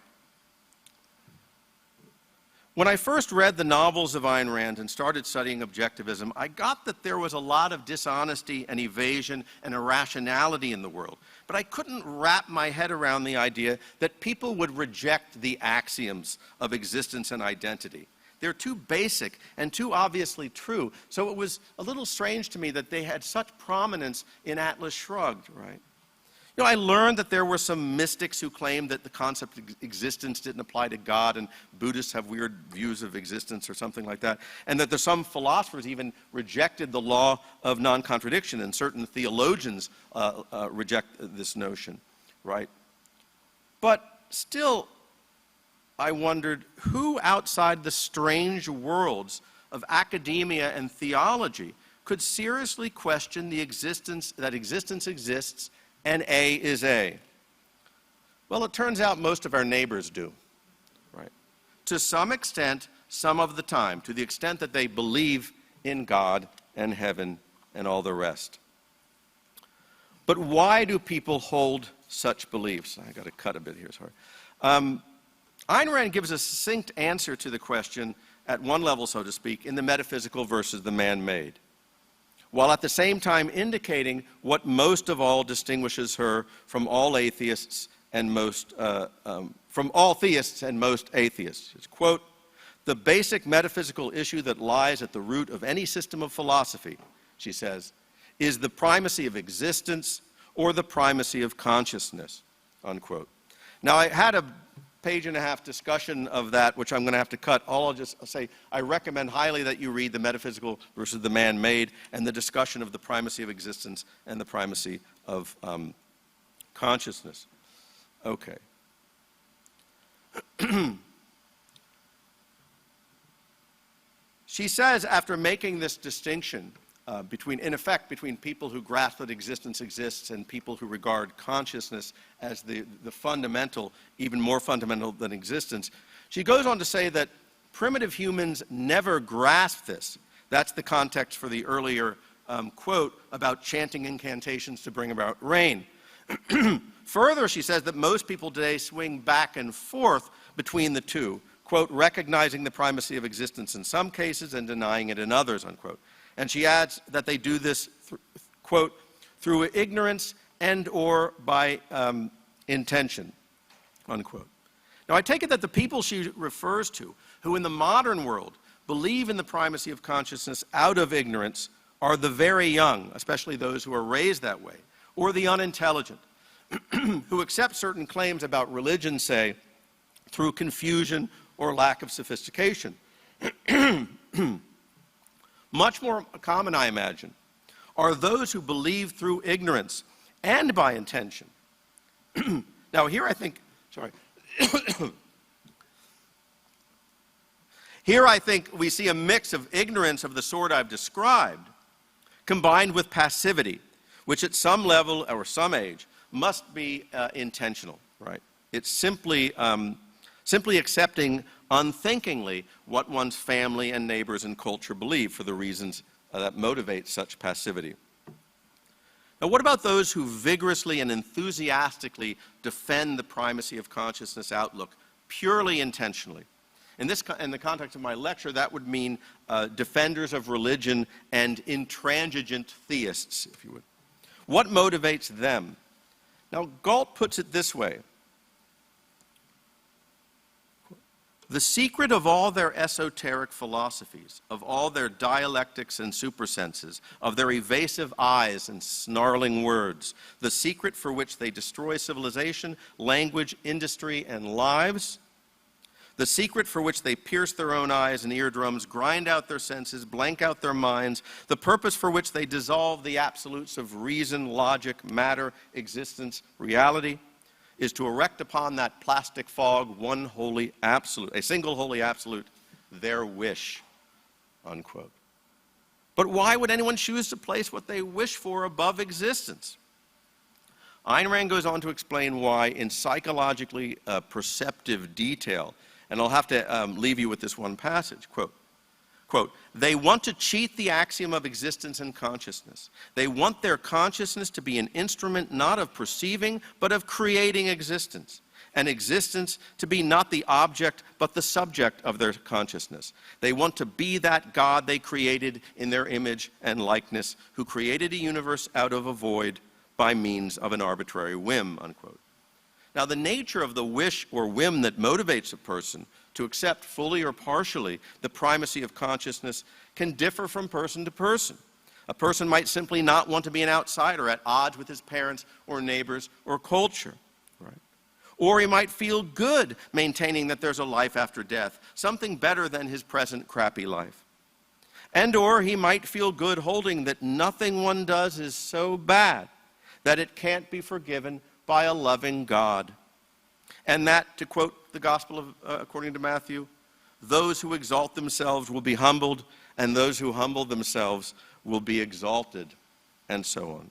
When I first read the novels of Ayn Rand and started studying objectivism, I got that there was a lot of dishonesty and evasion and irrationality in the world. But I couldn't wrap my head around the idea that people would reject the axioms of existence and identity. They're too basic and too obviously true. So it was a little strange to me that they had such prominence in Atlas Shrugged, right? I learned that there were some mystics who claimed that the concept of existence didn't apply to God, and Buddhists have weird views of existence or something like that, and that there's some philosophers even rejected the law of non-contradiction, and certain theologians reject this notion, right? But still, I wondered who outside the strange worlds of academia and theology could seriously question the existence, that existence exists and A is A. Well, it turns out most of our neighbors do, right? To some extent, some of the time, to the extent that they believe in God and heaven and all the rest. But why do people hold such beliefs? I got to cut a bit here, sorry. Ayn Rand gives a succinct answer to the question, at one level, so to speak, in the metaphysical versus the man-made, while at the same time indicating what most of all distinguishes her from all atheists and from all theists and most atheists. It's, quote, the basic metaphysical issue that lies at the root of any system of philosophy, she says, is the primacy of existence or the primacy of consciousness, unquote. Now, I had a page-and-a-half discussion of that, which I'm going to have to cut. All I'll just say, I recommend highly that you read The Metaphysical versus the Man-Made and the discussion of the primacy of existence and the primacy of consciousness. Okay. She says, after making this distinction in effect, between people who grasp that existence exists and people who regard consciousness as the fundamental, even more fundamental than existence, she goes on to say that primitive humans never grasp this. That's the context for the earlier quote about chanting incantations to bring about rain. Further, she says that most people today swing back and forth between the two, quote, recognizing the primacy of existence in some cases and denying it in others, unquote. And she adds that they do this, quote, through ignorance and or by intention, unquote. Now, I take it that the people she refers to, who in the modern world believe in the primacy of consciousness out of ignorance, are the very young, especially those who are raised that way, or the unintelligent, who accept certain claims about religion, say, through confusion or lack of sophistication. Much more common, I imagine, are those who believe through ignorance and by intention. Now, here I think, here I think we see a mix of ignorance of the sort I've described, combined with passivity, which at some level or some age must be intentional, right? It's simply accepting unthinkingly what one's family and neighbors and culture believe for the reasons that motivate such passivity. Now, what about those who vigorously and enthusiastically defend the primacy of consciousness outlook purely intentionally? In the context of my lecture, that would mean defenders of religion and intransigent theists, if you would. What motivates them? Now, Galt puts it this way. The secret of all their esoteric philosophies, of all their dialectics and supersenses, of their evasive eyes and snarling words, the secret for which they destroy civilization, language, industry, and lives, the secret for which they pierce their own eyes and eardrums, grind out their senses, blank out their minds, the purpose for which they dissolve the absolutes of reason, logic, matter, existence, reality, is to erect upon that plastic fog one holy absolute, a single holy absolute, their wish, unquote. But why would anyone choose to place what they wish for above existence? Ayn Rand goes on to explain why in psychologically perceptive detail, and I'll have to leave you with this one passage, quote, they want to cheat the axiom of existence and consciousness. They want their consciousness to be an instrument not of perceiving, but of creating existence, and existence to be not the object, but the subject of their consciousness. They want to be that God they created in their image and likeness, who created a universe out of a void by means of an arbitrary whim, unquote. Now, the nature of the wish or whim that motivates a person to accept fully or partially the primacy of consciousness can differ from person to person. A person might simply not want to be an outsider at odds with his parents or neighbors or culture, right? Or he might feel good maintaining that there's a life after death, something better than his present crappy life. And or he might feel good holding that nothing one does is so bad that it can't be forgiven by a loving God. And that, to quote the Gospel of, according to Matthew, those who exalt themselves will be humbled, and those who humble themselves will be exalted, and so on.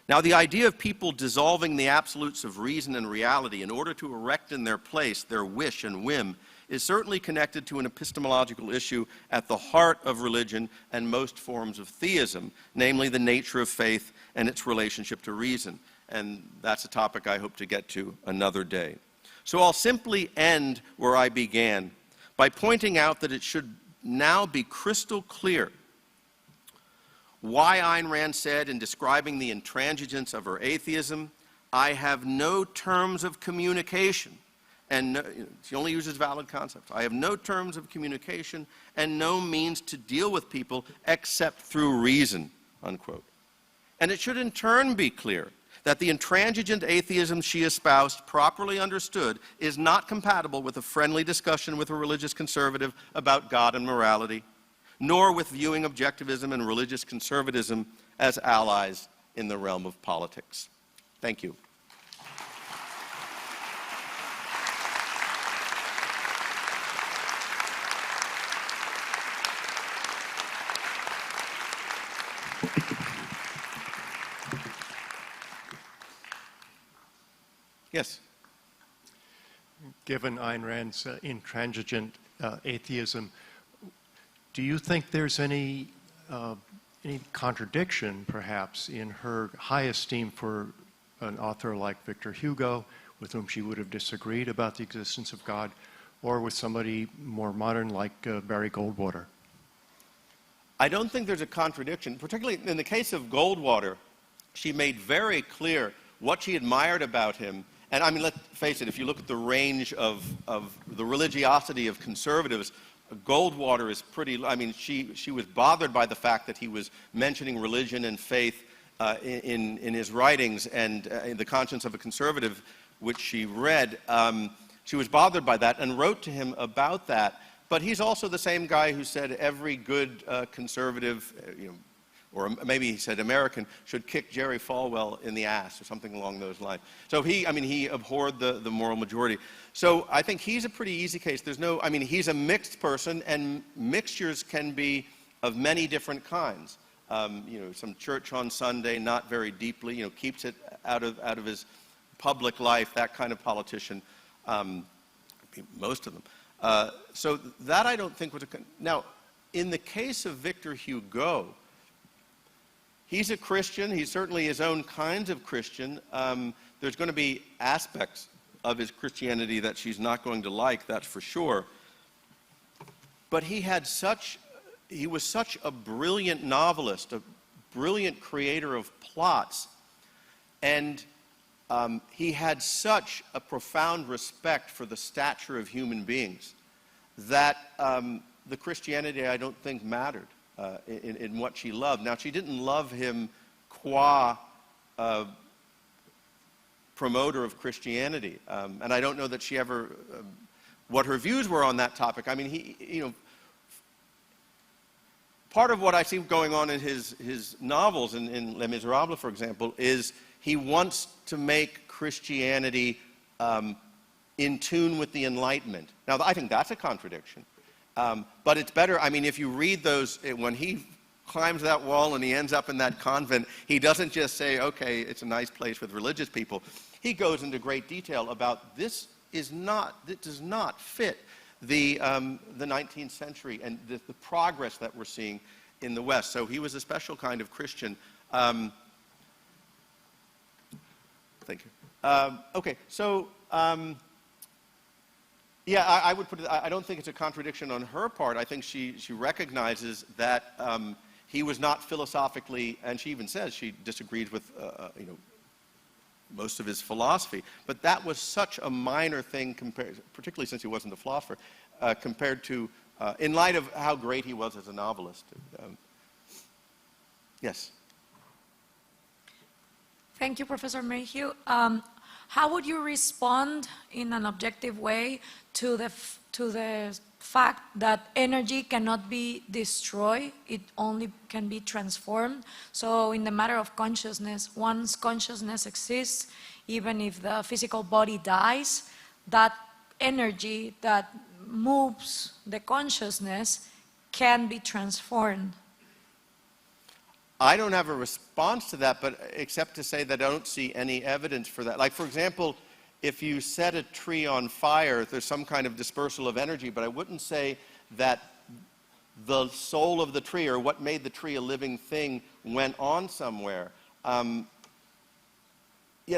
Now, the idea of people dissolving the absolutes of reason and reality in order to erect in their place their wish and whim is certainly connected to an epistemological issue at the heart of religion and most forms of theism, namely the nature of faith and its relationship to reason. And that's a topic I hope to get to another day. So I'll simply end where I began by pointing out that it should now be crystal clear why Ayn Rand said in describing the intransigence of her atheism, I have no terms of communication, and no, she only uses valid concepts. I have no terms of communication and no means to deal with people except through reason, unquote. And it should in turn be clear that the intransigent atheism she espoused, properly understood, is not compatible with a friendly discussion with a religious conservative about God and morality, nor with viewing objectivism and religious conservatism as allies in the realm of politics. Thank you. Yes. Given Ayn Rand's intransigent atheism, do you think there's any contradiction, perhaps, in her high esteem for an author like Victor Hugo, with whom she would have disagreed about the existence of God, or with somebody more modern like Barry Goldwater? I don't think there's a contradiction, particularly in the case of Goldwater. She made very clear what she admired about him. And I mean, let's face it, if you look at the range of the religiosity of conservatives, Goldwater is pretty, I mean, she was bothered by the fact that he was mentioning religion and faith in his writings, and in The Conscience of a Conservative, which she read. She was bothered by that and wrote to him about that. But he's also the same guy who said every good conservative, or maybe he said American, should kick Jerry Falwell in the ass or something along those lines. So he abhorred the moral majority. So I think he's a pretty easy case. He's a mixed person, and mixtures can be of many different kinds. Some church on Sunday, not very deeply, keeps it out of his public life, that kind of politician, most of them. So that I don't think was now, in the case of Victor Hugo, he's a Christian. He's certainly his own kinds of Christian. There's going to be aspects of his Christianity that she's not going to like, that's for sure. But he was such a brilliant novelist, a brilliant creator of plots, and he had such a profound respect for the stature of human beings that the Christianity, I don't think, mattered in what she loved. Now, she didn't love him qua promoter of Christianity, and I don't know that she ever, what her views were on that topic. I mean, part of what I see going on in his novels, in Les Miserables, for example, is he wants to make Christianity in tune with the Enlightenment. Now, I think that's a contradiction. But it's better, I mean, if you read those, when he climbs that wall and he ends up in that convent, he doesn't just say, okay, it's a nice place with religious people. He goes into great detail about this does not fit the 19th century and the progress that we're seeing in the West. So he was a special kind of Christian. Thank you. Okay, so yeah, I would put it, I don't think it's a contradiction on her part. I think she recognizes that he was not philosophically, and she even says she disagrees with most of his philosophy, but that was such a minor thing, particularly since he wasn't a philosopher, compared to, in light of how great he was as a novelist. Yes? Thank you, Professor Mayhew. How would you respond in an objective way to the fact that energy cannot be destroyed, it only can be transformed? So in the matter of consciousness, once consciousness exists, even if the physical body dies, that energy that moves the consciousness can be transformed. I don't have a response to that, but except to say that I don't see any evidence for that. Like, for example, if you set a tree on fire, there's some kind of dispersal of energy, but I wouldn't say that the soul of the tree or what made the tree a living thing went on somewhere. Yeah,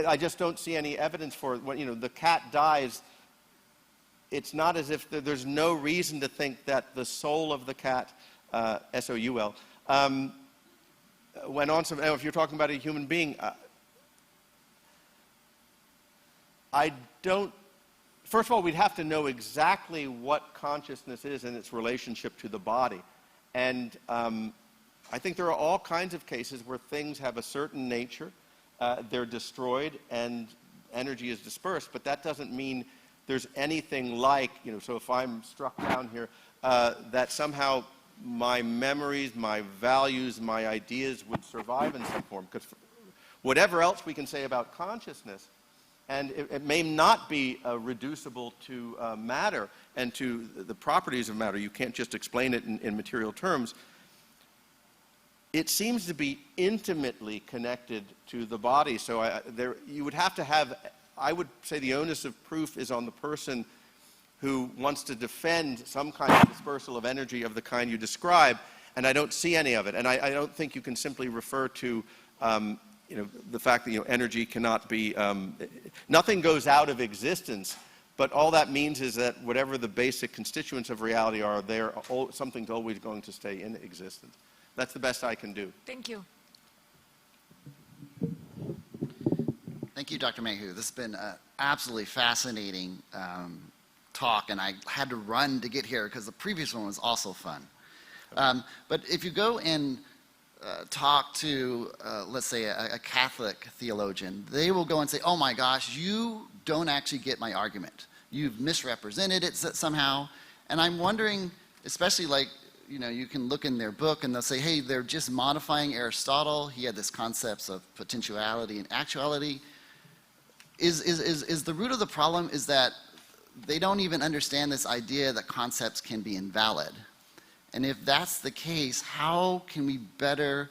I just don't see any evidence for it. When, the cat dies, it's not as if there's no reason to think that the soul of the cat, S-O-U-L, went on some. If you're talking about a human being, I don't. First of all, we'd have to know exactly what consciousness is in its relationship to the body, and I think there are all kinds of cases where things have a certain nature, they're destroyed, and energy is dispersed. But that doesn't mean there's anything like, So if I'm struck down here, that somehow my memories, my values, my ideas would survive in some form. Because whatever else we can say about consciousness, and it may not be reducible to matter and to the properties of matter. You can't just explain it in material terms. It seems to be intimately connected to the body. So you would have to have, I would say the onus of proof is on the person who wants to defend some kind of dispersal of energy of the kind you describe, and I don't see any of it. And I don't think you can simply refer to the fact that energy cannot be, nothing goes out of existence But all that means is that whatever the basic constituents of reality are, something's always going to stay in existence. That's the best I can do. Thank you. Thank you, Dr. Mayhew. This has been an absolutely fascinating talk, and I had to run to get here because the previous one was also fun. But if you go and talk to, let's say, a Catholic theologian, they will go and say, oh my gosh, you don't actually get my argument. You've misrepresented it somehow. And I'm wondering, especially like, you can look in their book and they'll say, hey, they're just modifying Aristotle. He had this concepts of potentiality and actuality. Is the root of the problem is that they don't even understand this idea that concepts can be invalid? And if that's the case, how can we better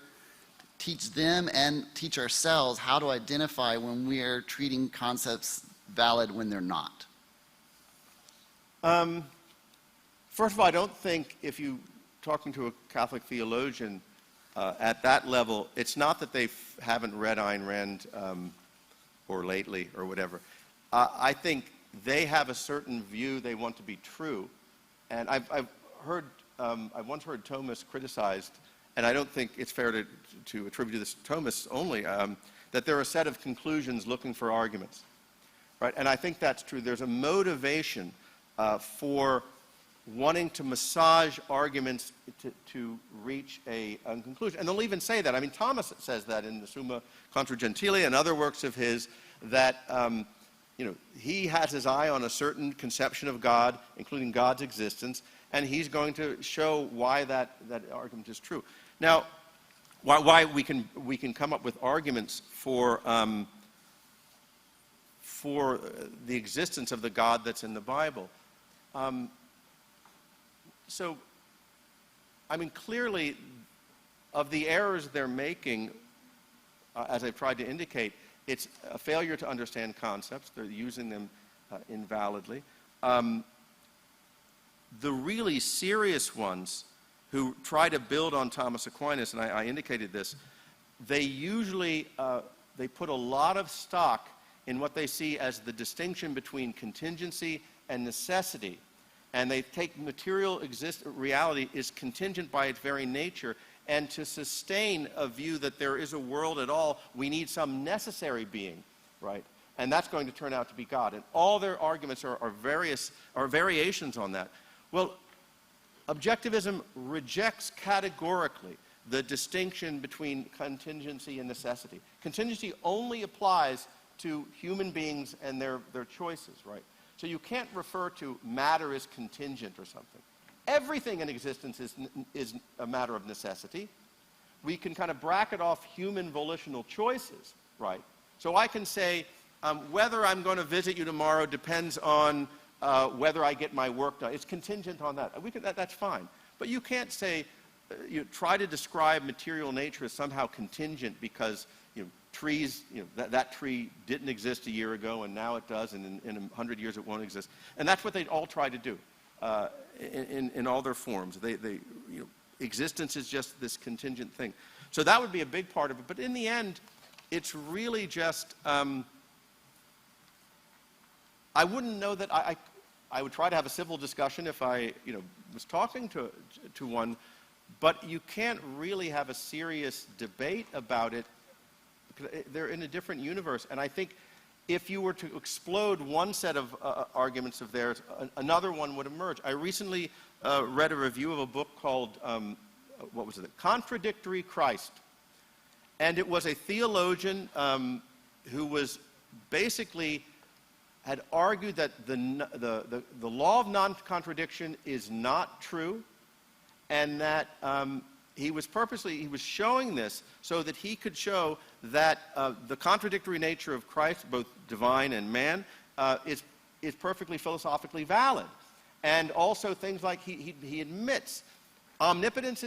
teach them and teach ourselves how to identify when we're treating concepts valid when they're not? First of all, I don't think if you're talking to a Catholic theologian at that level, it's not that they haven't read Ayn Rand or lately or whatever. I think they have a certain view they want to be true. And I once heard Thomas criticized, and I don't think it's fair to attribute this to Thomas only, that there are a set of conclusions looking for arguments. Right? And I think that's true. There's a motivation for wanting to massage arguments to reach a conclusion. And they'll even say that. I mean, Thomas says that in the Summa Contra Gentilia and other works of his, that he has his eye on a certain conception of God, including God's existence, and he's going to show why that argument is true. Now, why we can come up with arguments for the existence of the God that's in the Bible. So, I mean, clearly, of the errors they're making, as I've tried to indicate, it's a failure to understand concepts. They're using them invalidly. The really serious ones who try to build on Thomas Aquinas, and I indicated this, they usually they put a lot of stock in what they see as the distinction between contingency and necessity. And they take material reality is contingent by its very nature, and to sustain a view that there is a world at all, we need some necessary being, right? And that's going to turn out to be God. And all their arguments are variations on that. Well, objectivism rejects categorically the distinction between contingency and necessity. Contingency only applies to human beings and their choices, right? So you can't refer to matter as contingent or something. Everything in existence is a matter of necessity. We can kind of bracket off human volitional choices, right? So I can say, whether I'm going to visit you tomorrow depends on whether I get my work done. It's contingent on that. That's fine. But you can't say, try to describe material nature as somehow contingent because trees, that tree didn't exist a year ago and now it does, and in 100 years it won't exist. And that's what they all try to do in all their forms. Existence is just this contingent thing. So that would be a big part of it. But in the end, it's really just, I wouldn't know that I would try to have a civil discussion if I was talking to one, but you can't really have a serious debate about it. They're in a different universe, and I think if you were to explode one set of arguments of theirs, another one would emerge. I recently read a review of a book called, what was it? Contradictory Christ. And it was a theologian who was basically had argued that the law of non-contradiction is not true, and that he was showing this so that he could show that the contradictory nature of Christ, both divine and man, is perfectly philosophically valid. And also things like he admits omnipotence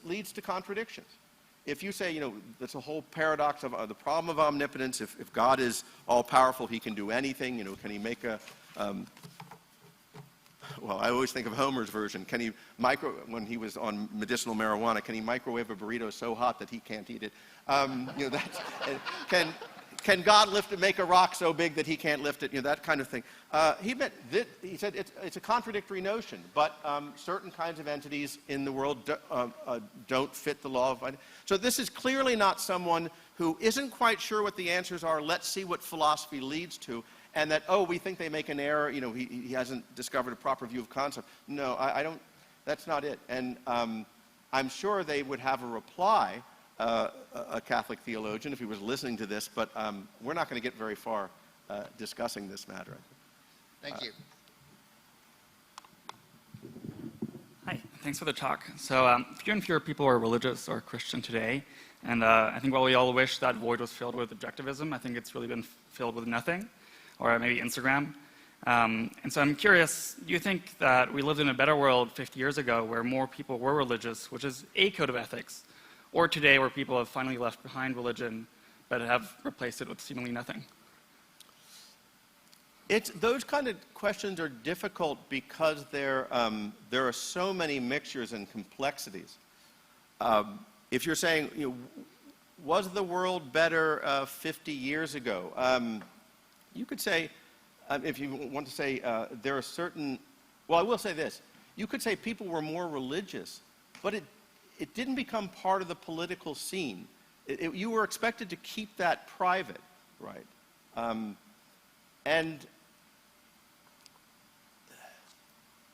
leads to contradictions. If you say, that's a whole paradox of the problem of omnipotence. If God is all-powerful, he can do anything. Can he make a... well, I always think of Homer's version. Can he when he was on medicinal marijuana, can he microwave a burrito so hot that he can't eat it? can God make a rock so big that he can't lift it? That kind of thing. He said it's a contradictory notion, but certain kinds of entities in the world don't fit the law of. So this is clearly not someone who isn't quite sure what the answers are. Let's see what philosophy leads to, and that we think they make an error. He hasn't discovered a proper view of concept. No, I don't. That's not it. And I'm sure they would have a reply. A Catholic theologian, if he was listening to this, but we're not going to get very far discussing this matter. Thank you. Hi, thanks for the talk. So fewer and fewer people are religious or Christian today, and I think while we all wish that void was filled with objectivism, I think it's really been filled with nothing, or maybe Instagram. And so I'm curious, do you think that we lived in a better world 50 years ago where more people were religious, which is a code of ethics, or today where people have finally left behind religion but have replaced it with seemingly nothing? Those kind of questions are difficult because there are so many mixtures and complexities. If you're saying, was the world better 50 years ago? You could say, if you want to say there are certain, well, I will say this. You could say people were more religious, but it didn't become part of the political scene. You were expected to keep that private, right? And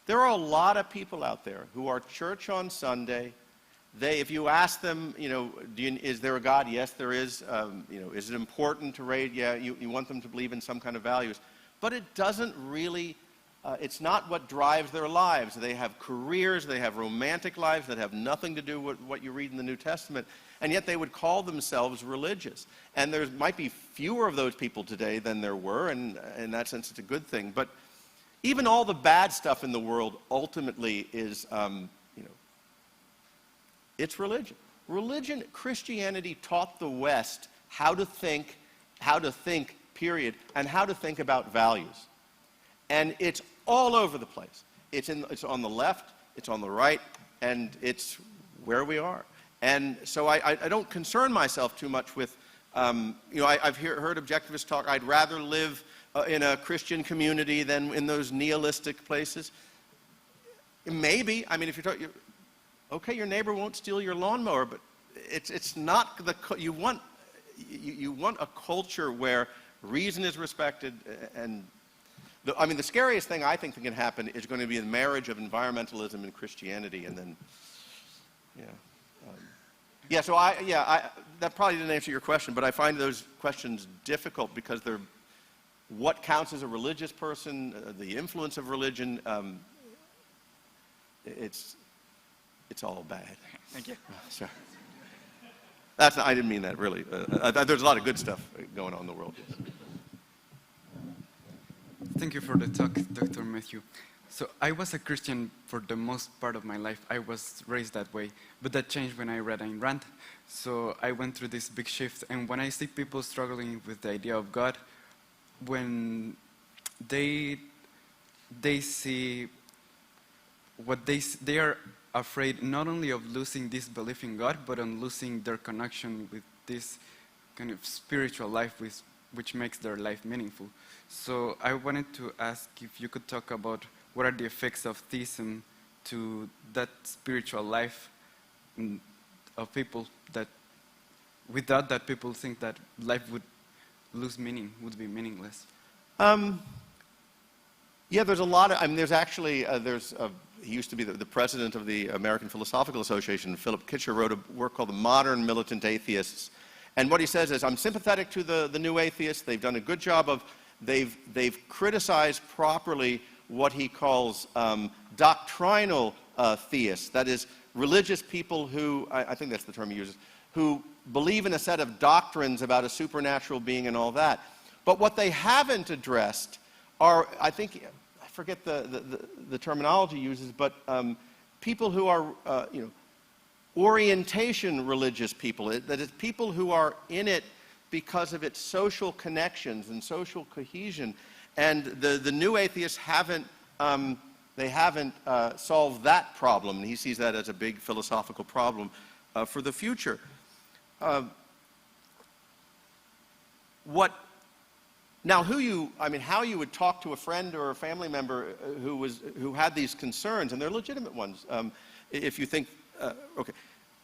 there are a lot of people out there who are church on Sunday. If you ask them, is there a God? Yes, there is. Is it important to read? Yeah, you want them to believe in some kind of values. But it doesn't really, it's not what drives their lives. They have careers, they have romantic lives that have nothing to do with what you read in the New Testament, and yet they would call themselves religious. And there might be fewer of those people today than there were, and in that sense it's a good thing. But even all the bad stuff in the world ultimately is, it's religion. Christianity taught the West how to think, period, and how to think about values. And it's all over the place. It's on the left, it's on the right, and it's where we are. And so I don't concern myself too much with, I've heard objectivists talk, I'd rather live in a Christian community than in those nihilistic places. Maybe, if you're talking, okay, your neighbor won't steal your lawnmower, but it's not you want a culture where reason is respected, and the scariest thing I think that can happen is going to be the marriage of environmentalism and Christianity, and then, that probably didn't answer your question, but I find those questions difficult because they're what counts as a religious person, the influence of religion. It's all bad. Thank you. Sorry. I didn't mean that, really. There's a lot of good stuff going on in the world. Thank you for the talk, Dr. Mayhew. So I was a Christian for the most part of my life. I was raised that way, but that changed when I read Ayn Rand. So I went through this big shift, and when I see people struggling with the idea of God, when they see what they are afraid not only of losing this belief in God, but on losing their connection with this kind of spiritual life which makes their life meaningful. So I wanted to ask if you could talk about what are the effects of theism to that spiritual life of people, that without that people think that life would lose meaning, would be meaningless. There's a lot of, there's actually, he used to be the president of the American Philosophical Association. Philip Kitcher wrote a work called The Modern Militant Atheists. And what he says is, I'm sympathetic to the new atheists. They've done a good job of, they've criticized properly what he calls doctrinal theists. That is, religious people who, I think that's the term he uses, who believe in a set of doctrines about a supernatural being and all that. But what they haven't addressed are, I forget the terminology he uses, but people who are, orientation religious people. That is, people who are in it because of its social connections and social cohesion. And the new atheists haven't solved that problem. And he sees that as a big philosophical problem for the future. Now, how you would talk to a friend or a family member who had these concerns, and they're legitimate ones, if you think, okay,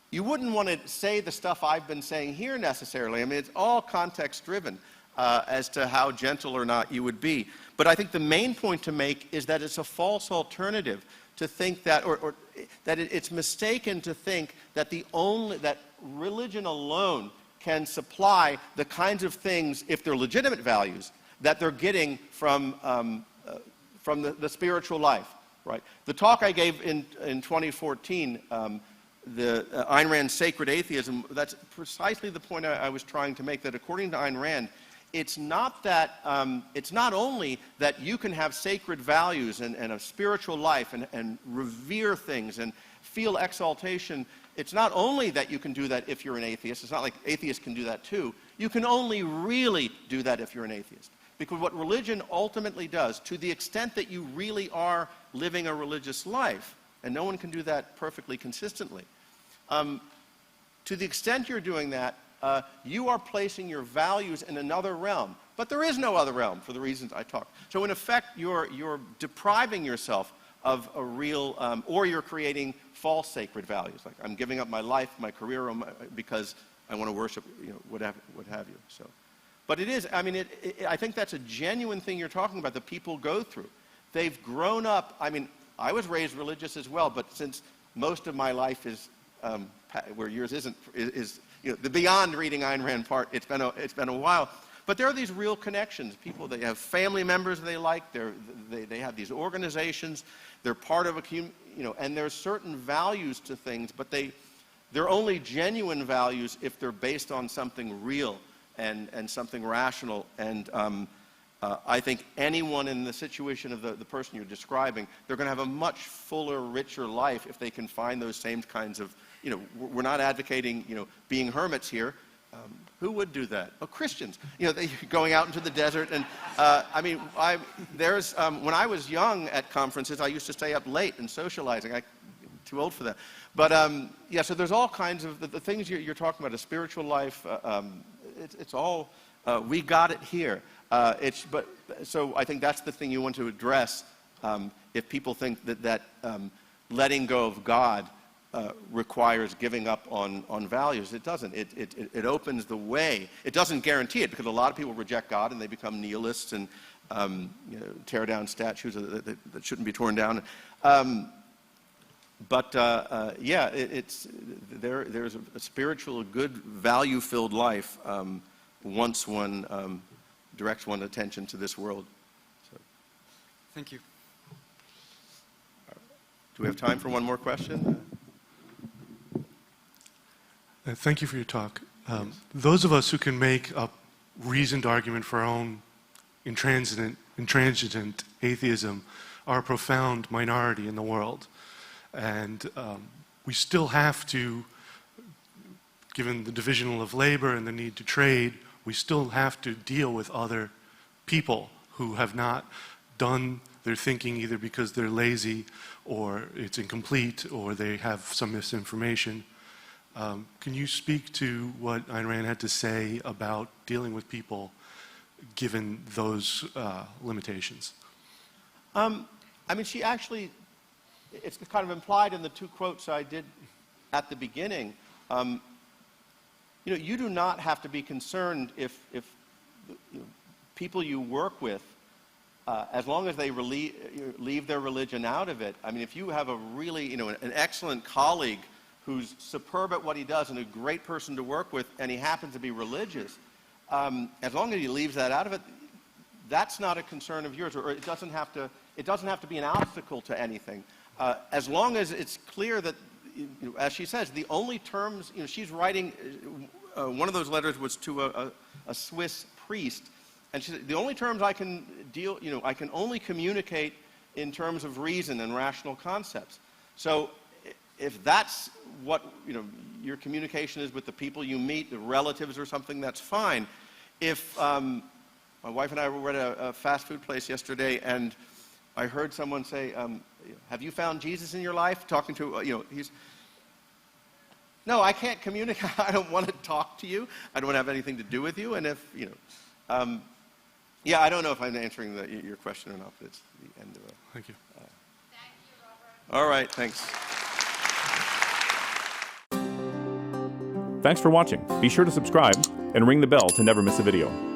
you wouldn't want to say the stuff I've been saying here necessarily. I mean, it's all context-driven as to how gentle or not you would be. But I think the main point to make is that it's a false alternative to think that, or that it's mistaken to think that that religion alone can supply the kinds of things, if they're legitimate values, that they're getting from the spiritual life, right? The talk I gave in 2014, the Ayn Rand's Sacred Atheism, that's precisely the point I was trying to make, that according to Ayn Rand, it's not only that you can have sacred values and a spiritual life and revere things and feel exaltation. It's not only that you can do that if you're an atheist. It's not like atheists can do that too. You can only really do that if you're an atheist. Because what religion ultimately does, to the extent that you really are living a religious life, and no one can do that perfectly consistently, to the extent you're doing that, you are placing your values in another realm. But there is no other realm for the reasons I talked. So in effect, you're depriving yourself of a real, or you're creating false sacred values. Like, I'm giving up my life, my career, because I want to worship, what have you. So, but it is, I mean, I think that's a genuine thing you're talking about that people go through. They've grown up, I mean, I was raised religious as well, but since most of my life is, where yours isn't, is the beyond reading Ayn Rand part, it's been a while. But there are these real connections. People, they have family members they like, they have these organizations, they're part of a community, and there's certain values to things, but they're only genuine values if they're based on something real and something rational. And I think anyone in the situation of the person you're describing, they're going to have a much fuller, richer life if they can find those same kinds of, we're not advocating, being hermits here. Who would do that? Oh, Christians. Going out into the desert. And I mean, when I was young at conferences, I used to stay up late and socializing. I'm too old for that. But yeah, so there's all kinds of, the things you're talking about, a spiritual life, it's all, we got it here. So I think that's the thing you want to address if people think that letting go of God requires giving up on values. It doesn't. It opens the way. It doesn't guarantee it, because a lot of people reject God and they become nihilists and tear down statues that shouldn't be torn down. Yeah, there's a spiritual, good, value-filled life once one directs one's attention to this world. So. Thank you. Do we have time for one more question? Thank you for your talk. Those of us who can make a reasoned argument for our own intransigent atheism are a profound minority in the world. And we still have to, given the division of labor and the need to trade, we still have to deal with other people who have not done their thinking either because they're lazy or it's incomplete or they have some misinformation. Can you speak to what Ayn Rand had to say about dealing with people given those limitations? I mean, she actually, it's kind of implied in the two quotes I did at the beginning. You do not have to be concerned if people you work with, as long as they leave their religion out of it. I mean, if you have a really, an excellent colleague who's superb at what he does and a great person to work with, and he happens to be religious, as long as he leaves that out of it, that's not a concern of yours, or it doesn't have to be an obstacle to anything. As long as it's clear that, as she says, the only terms, she's writing, one of those letters was to a Swiss priest, and she said, the only terms I can I can only communicate in terms of reason and rational concepts. So if that's what, your communication is with the people you meet, the relatives or something, that's fine. If, my wife and I were at a fast food place yesterday, and I heard someone say, have you found Jesus in your life? Talking to, no, I can't communicate. I don't want to talk to you. I don't want to have anything to do with you. And if, Yeah, I don't know if I'm answering your question or not, but it's the end of it. Thank you. Thank you, Robert. All right, thanks. Thanks for watching. Be sure to subscribe and ring the bell to never miss a video.